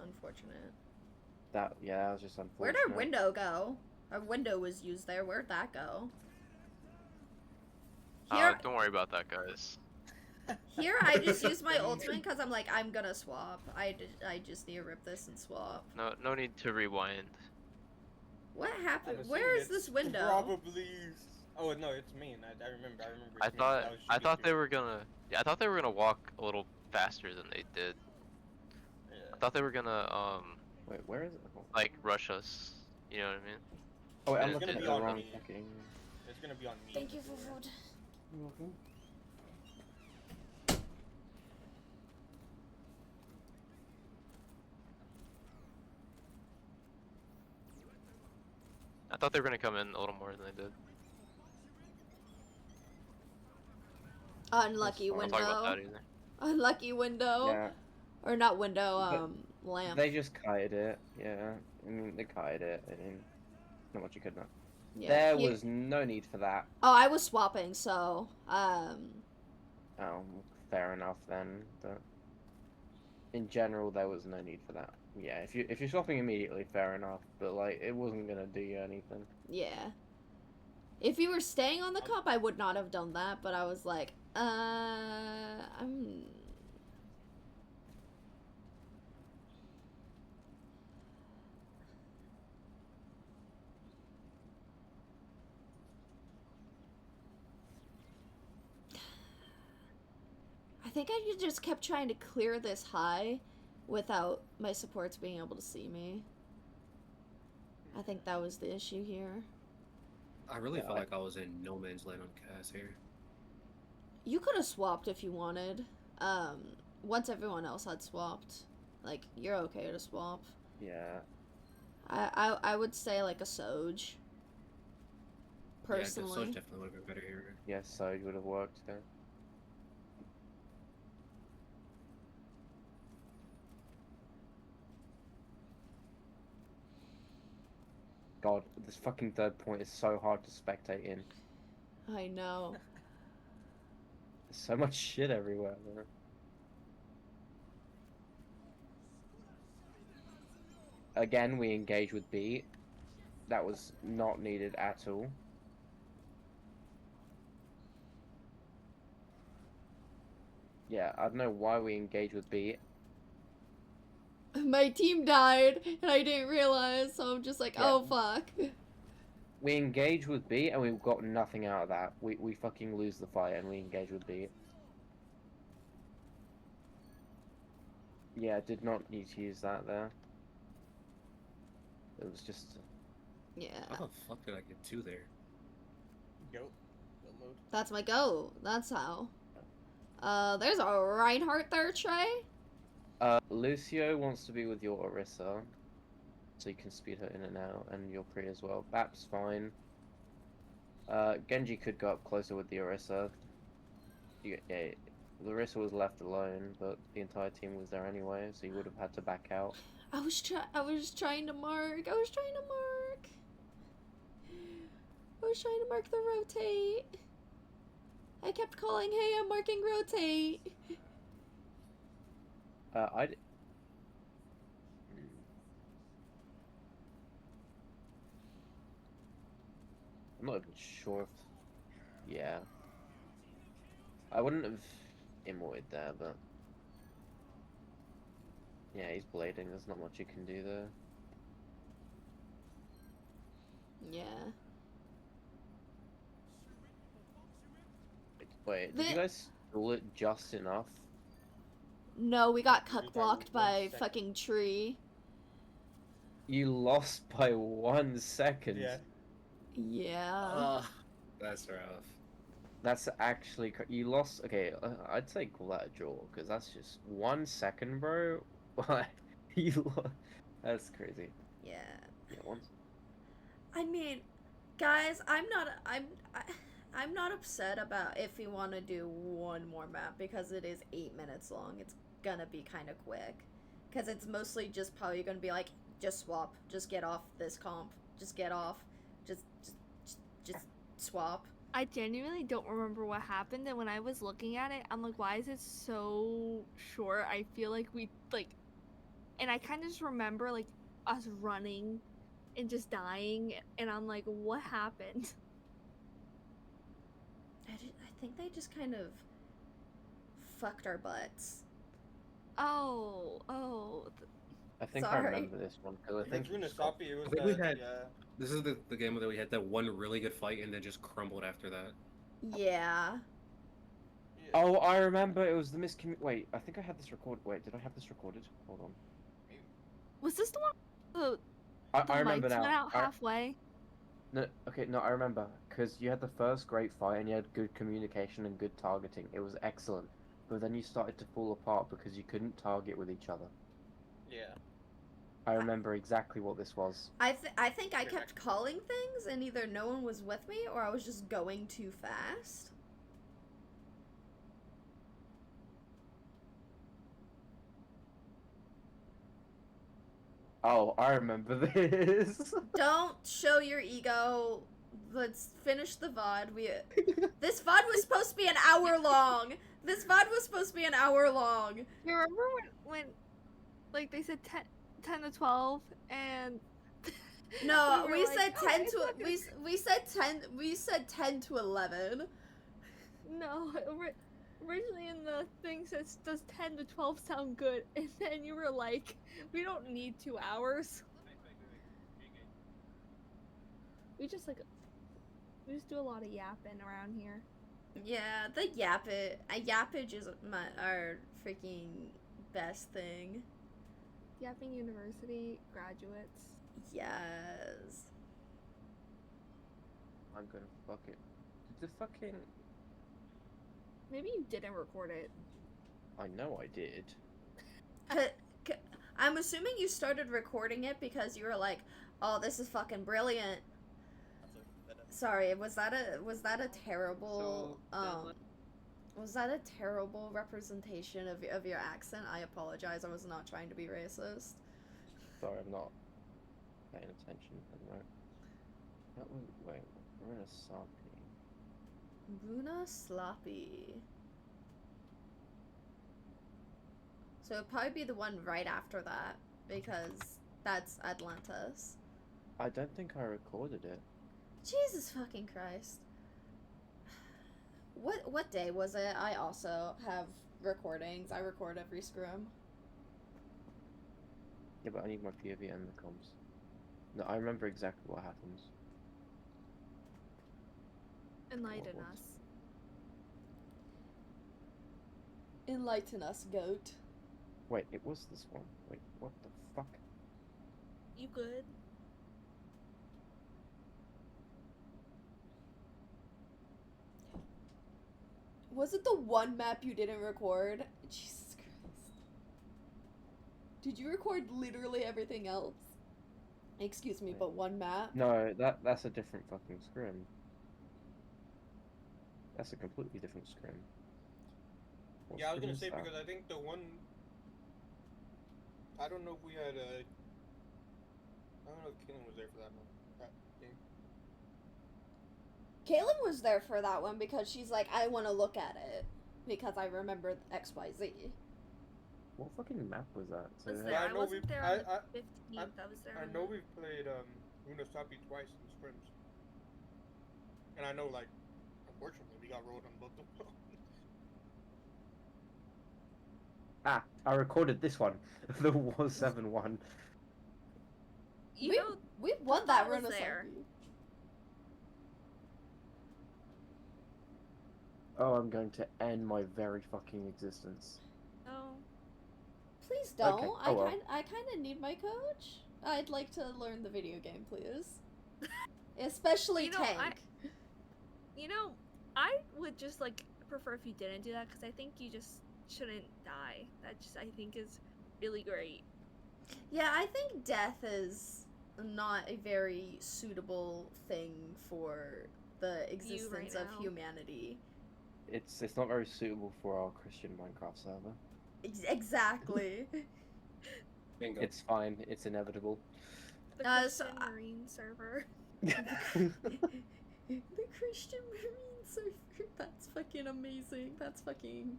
Unfortunate. That was just unfortunate. Where'd our window go? Our window was used there. Where'd that go? Here, Don't worry about that, guys. here I just used my ultimate because I'm like I'm gonna swap. I just need to rip this and swap. No need to rewind. What I'm happened? assuming Where is it's this window? Probably. Oh no, it's main. I remember. I it's main. thought was I shooting thought they through. were gonna walk a little faster than they did. Yeah. I thought they were gonna Wait, where is it? Oh. like rush us. You know what I mean? Oh wait, I'm It's looking gonna at be the on wrong me. fucking. It's gonna be on me. Thank you for food. You're welcome. I thought they were gonna come in a little more than they did. Unlucky I don't talk about window. that either. Unlucky window. Yeah, Or not window, But lamp. they just kited it. Yeah, I mean they kited it. I mean, not much you could not. Yeah, There here- was no need for that. Oh, I was swapping, so, Oh, fair enough then. But in general, there was no need for that. Yeah, if you're swapping immediately, fair enough. But like, it wasn't gonna do you anything. yeah. If you were staying on the comp, I would not have done that, but I was like, I'm... I think I just kept trying to clear this high without my supports being able to see me. I think that was the issue here. I really Yeah, felt like I was in no man's land on Cass here. You could have swapped if you wanted. Once everyone else had swapped. Like, you're okay to swap. Yeah. I would say like a Soj. Personally. Yeah, Soj definitely would have been better here. Yes, so it would have worked there. God, this fucking third point is so hard to spectate in. I know. There's so much shit everywhere. Man. Again, we engage with B. That was not needed at all. Yeah, I don't know why we engage with B. My team died, and I didn't realize, so I'm just like, Yeah. oh fuck. We engage with B, and we've got nothing out of that. We fucking lose the fight, and we engage with B. Yeah, did not need to use that there. It was just... Yeah, How the fuck did I get two there? Go. Go mode. that's my go. That's how. There's a Reinhardt there, Trey. Lucio wants to be with your Orisa, so you can speed her in and out, and your Pri as well. Bap's fine. Genji could go up closer with the Orisa. Yeah, the Orisa was left alone, but the entire team was there anyway, so he would have had to back out. I was trying to mark. I was trying to mark the rotate. I kept calling, hey, I'm marking rotate. I'm not even sure if... Yeah. I wouldn't have immorted there, but... Yeah, he's blading, there's not much you can do there. Yeah. Wait, did you guys stall it just enough? No, we got You cuck got blocked 1 by second. fucking tree. You lost by 1 second. Yeah. Yeah. That's rough. That's actually... You lost... Okay, I'd say call that a draw, because that's just 1 second, bro. What? You lost... That's crazy. Yeah. Yeah, once. I mean, guys, I'm not upset about if we want to do one more map because it is 8 minutes long. It's gonna be kind of quick, because it's mostly just probably gonna be like, just swap, just get off this comp, just get off, just swap. I genuinely don't remember what happened, and when I was looking at it, I'm like, why is it so short? I feel like we, like, and I kind of just remember, like, us running and just dying, and I'm like, what happened? I think they just kind of fucked our butts. Oh. I think Sorry. I remember this one, because I think... Between you just got- Nasapi, it was I think we that, had- yeah. This is the game where we had that one really good fight and then just crumbled after that. Yeah. Yeah. Oh, I remember, it was the miscommu... Wait, I think I had this recorded. Wait, did I have this recorded? Hold on. Was this the one The I remember lights now. went out halfway. No, okay, no, I remember because you had the first great fight and you had good communication and good targeting. It was excellent, but then you started to fall apart because you couldn't target with each other. Yeah. I remember exactly what this was. I think I You're kept calling things, and either no one was with me or I was just going too fast. Oh, I remember this. Don't show your ego. Let's finish the VOD. This VOD was supposed to be an hour long. This VOD was supposed to be an hour long. You remember when like they said 10 to 12 and No, were we like, said "Oh, 10 it's to not gonna-" we said 10 to 11. No, originally in the thing says, does 10 to 12 sound good? And then you were like, we don't need 2 hours. We just do a lot of yapping around here. Yeah, the yappage is our freaking best thing. Yapping University graduates. Yes. I'm gonna fuck it. Did the fucking... Maybe you didn't record it. I know I did. I'm assuming you started recording it because you were like, "Oh, this is fucking brilliant." Sorry, was that a terrible was that a terrible representation of your accent? I apologize. I was not trying to be racist. Sorry, I'm not paying attention. Right. That was... Wait, we're in a Sapi. Bruna Sloppy. So it'd probably be the one right after that, because that's Atlantis. I don't think I recorded it. Jesus fucking Christ. What day was it? I also have recordings. I record every scrim. Yeah, but I need my POV and the comms. No, I remember exactly what happens. Enlighten What us. Enlighten us, goat. Wait, it was this one. Wait, what the fuck? You good? Was it the one map you didn't record? Jesus Christ. Did you record literally everything else? Excuse me, but one map? No, that's a different fucking scrim. That's a completely different scrim. What Yeah, I was scrim gonna is say that? because I think the one. I don't know if we had a. I don't know if Killen was there for that one. That game. Kaylin was there for that one because she's like, I want to look at it because I remember XYZ. What fucking map was that? So Was it there? had- I I know wasn't we- there on the 15th. I was there I on know the... we've played Unosapi twice in scrims. And I know, like, unfortunately, we got rolled on both of them. Ah, I recorded this one. The War 7-1. You we, know, we won that was run there. Oh, I'm going to end my very fucking existence. Oh. Please don't. Okay, oh well. I kind of need my coach. I'd like to learn the video game, please. Especially You know, tank. You know, I would just, like, prefer if you didn't do that, because I think you just shouldn't die. That just, I think, is really great. Yeah, I think death is not a very suitable thing for the existence of now. humanity. It's not very suitable for our Christian Minecraft server. Exactly. Bingo. It's fine. It's inevitable. The So Christian Marine server. The Christian Marine server. That's fucking amazing. That's fucking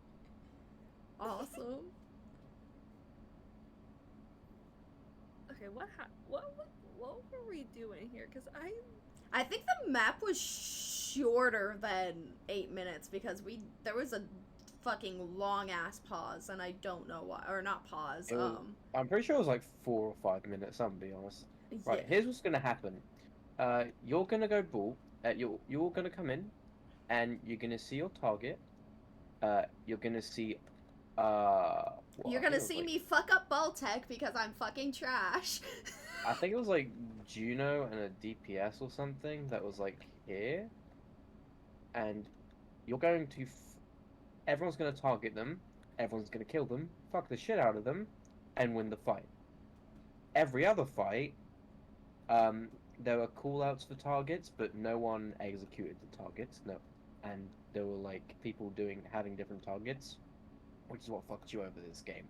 awesome. Okay, what were we doing here? Because I think the map was shorter than 8 minutes because there was a fucking long ass pause and I don't know why, or not pause. It was- I'm pretty sure it was like 4 or 5 minutes. I'm gonna be honest. Right, yeah. here's what's gonna happen. You're gonna go ball. You're gonna come in, and you're gonna see your target. You're gonna see Well, You're I think gonna it was, see like- me fuck up Baltec because I'm fucking trash. I think it was like Juno and a DPS or something that was like here, and you're going to. Everyone's going to target them. Everyone's going to kill them. Fuck the shit out of them, and win the fight. Every other fight, there were callouts for targets, but no one executed the targets. No, and there were like people having different targets, which is what fucked you over this game.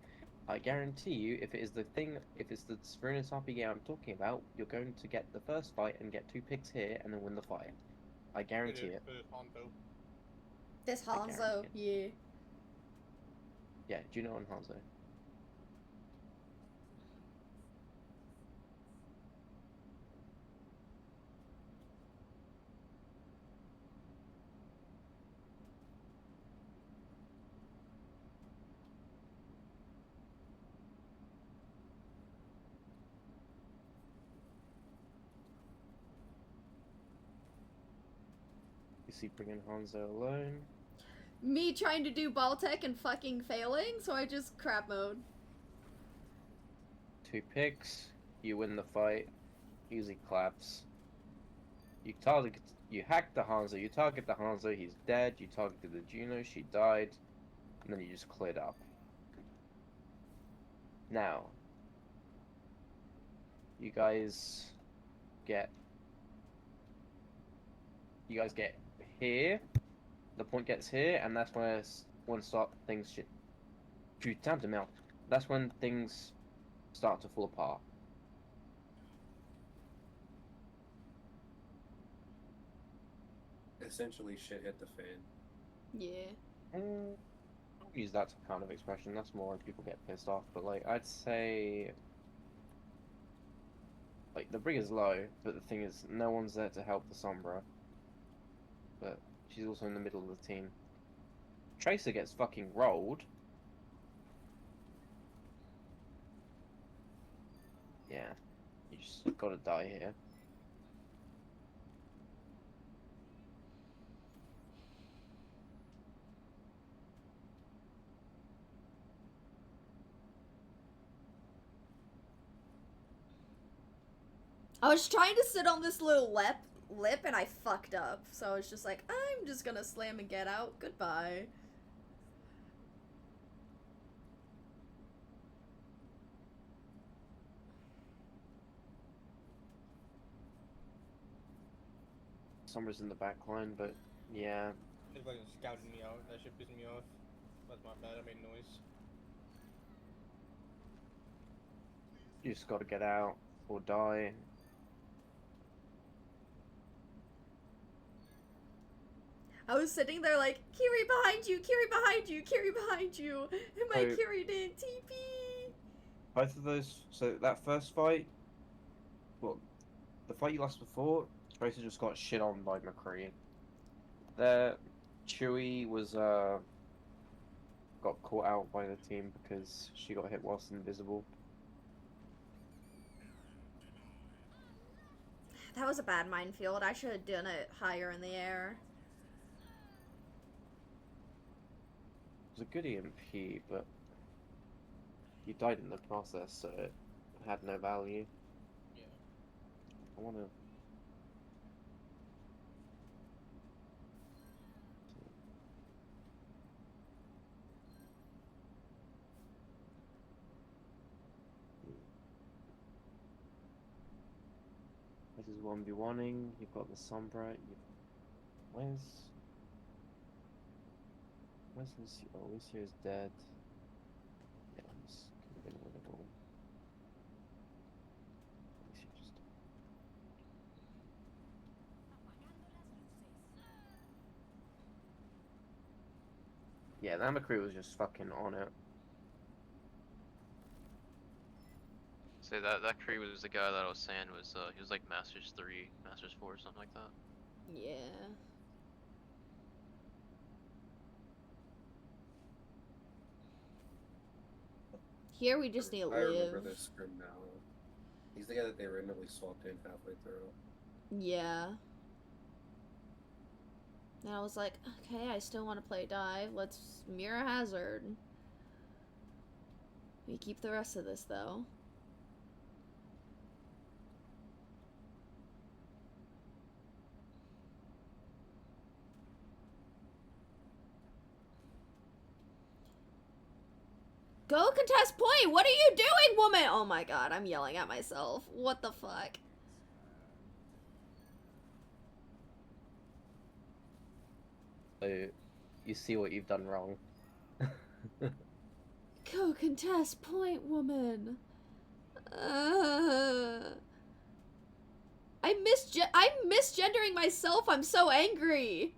I guarantee you, if it's the Spruance RPG I'm talking about, you're going to get the first fight and get 2 picks here and then win the fight. I guarantee it. This I Hanzo, guarantee yeah. Yeah, Juno and Hanzo. You see, bringing Hanzo alone. Me trying to do Baltec and fucking failing, so I just crap mode. 2 picks, you win the fight. Easy claps. You hack the Hanzo, you target the Hanzo, he's dead. You targeted the Juno, she died, and then you just cleared up. Now, you guys get here. The point gets here, and that's where things shit. Putain de merde. That's when things start to fall apart. Essentially, shit hit the fan. Yeah. I don't use that kind of expression. That's more when people get pissed off. But like, I'd say, like, the brig is low, but the thing is, no one's there to help the Sombra. But she's also in the middle of the team. Tracer gets fucking rolled. Yeah, you just gotta die here. I was trying to sit on this little lip and I fucked up. So I was just like, I'm just gonna slam and get out. Goodbye. Sombra's in the back line, but yeah. It's fucking scouting me out. That shit pissed me off. That's my bad. I made noise. You just gotta get out or die. I was sitting there like, Kiri behind you, Kiri behind you, Kiri behind you. And my So- Kiri didn't TP. Both of those. So that first fight, well, the fight you lost before, Tracer just got shit on by McCree. There, Chewie was got caught out by the team because she got hit whilst invisible. That was a bad minefield. I should have done it higher in the air. It was a good EMP, but you died in the process, so it had no value. Yeah. I wanna. This is 1v1ing. You've got the Sombra. Where's Lucio? Oh, Lucio's dead. Yeah, this could have been winnable. Lucio just. Yeah, that McCree was just fucking on it. Say that Kree was the guy that I was saying was he was like Masters 3, Masters 4, something like that. Yeah. Here we just need to I remember live. this scrim now. He's the guy that they randomly swapped in halfway through. Yeah. And I was like, okay, I still want to play dive. Let's mirror hazard. We keep the rest of this though. Go contest point! What are you doing, woman? Oh my god, I'm yelling at myself. What the fuck? So, you see what you've done wrong. Go contest point, woman. I'm misgendering myself. I'm so angry.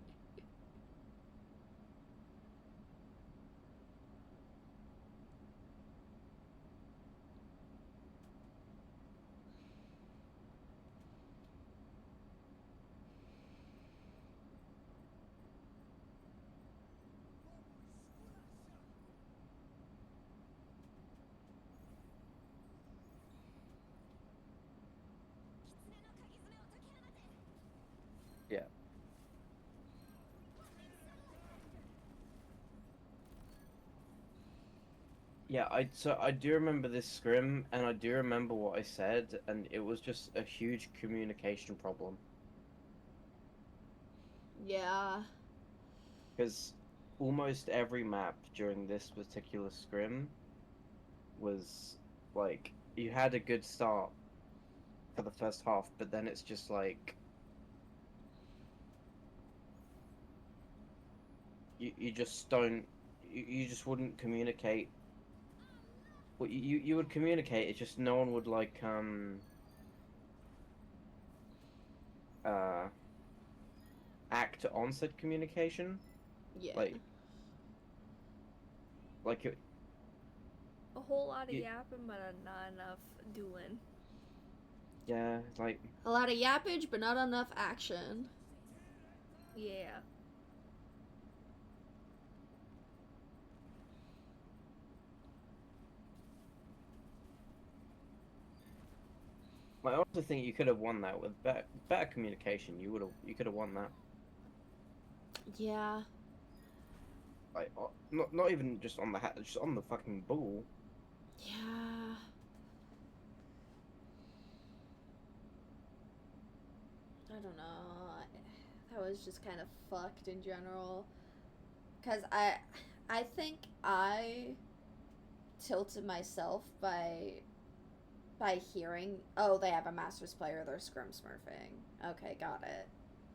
Yeah. Yeah, I do remember this scrim, and I do remember what I said, and it was just a huge communication problem. Yeah. Because almost every map during this particular scrim was like you had a good start for the first half, but then it's just like you just don't you just wouldn't communicate. Well, you would communicate. It's just no one would like act on said communication. Yeah. Like it, A whole lot of You- yapping, but not enough doing. yeah, like A lot of yappage, but not enough action. Yeah. I also think you could have won that with better communication. You could have won that. Yeah. Like not even just on the hat, just on the fucking ball. Yeah. I don't know. That was just kind of fucked in general. Cause I think I tilted myself by hearing, oh, they have a Masters player, they're scrim smurfing. Okay, got it.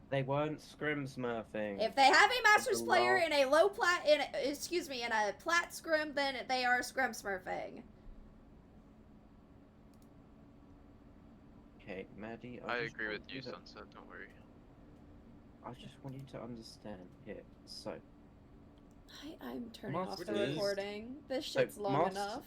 They weren't scrim smurfing. If they have a Masters Hello? player in a low plat, in a plat scrim, then they are scrim smurfing. Okay, Maddie. I just agree want with you, to- Sunset. Don't worry. I just want you to understand here. So, I'm turning off the Masters- recording. This So, shit's long Mast- enough.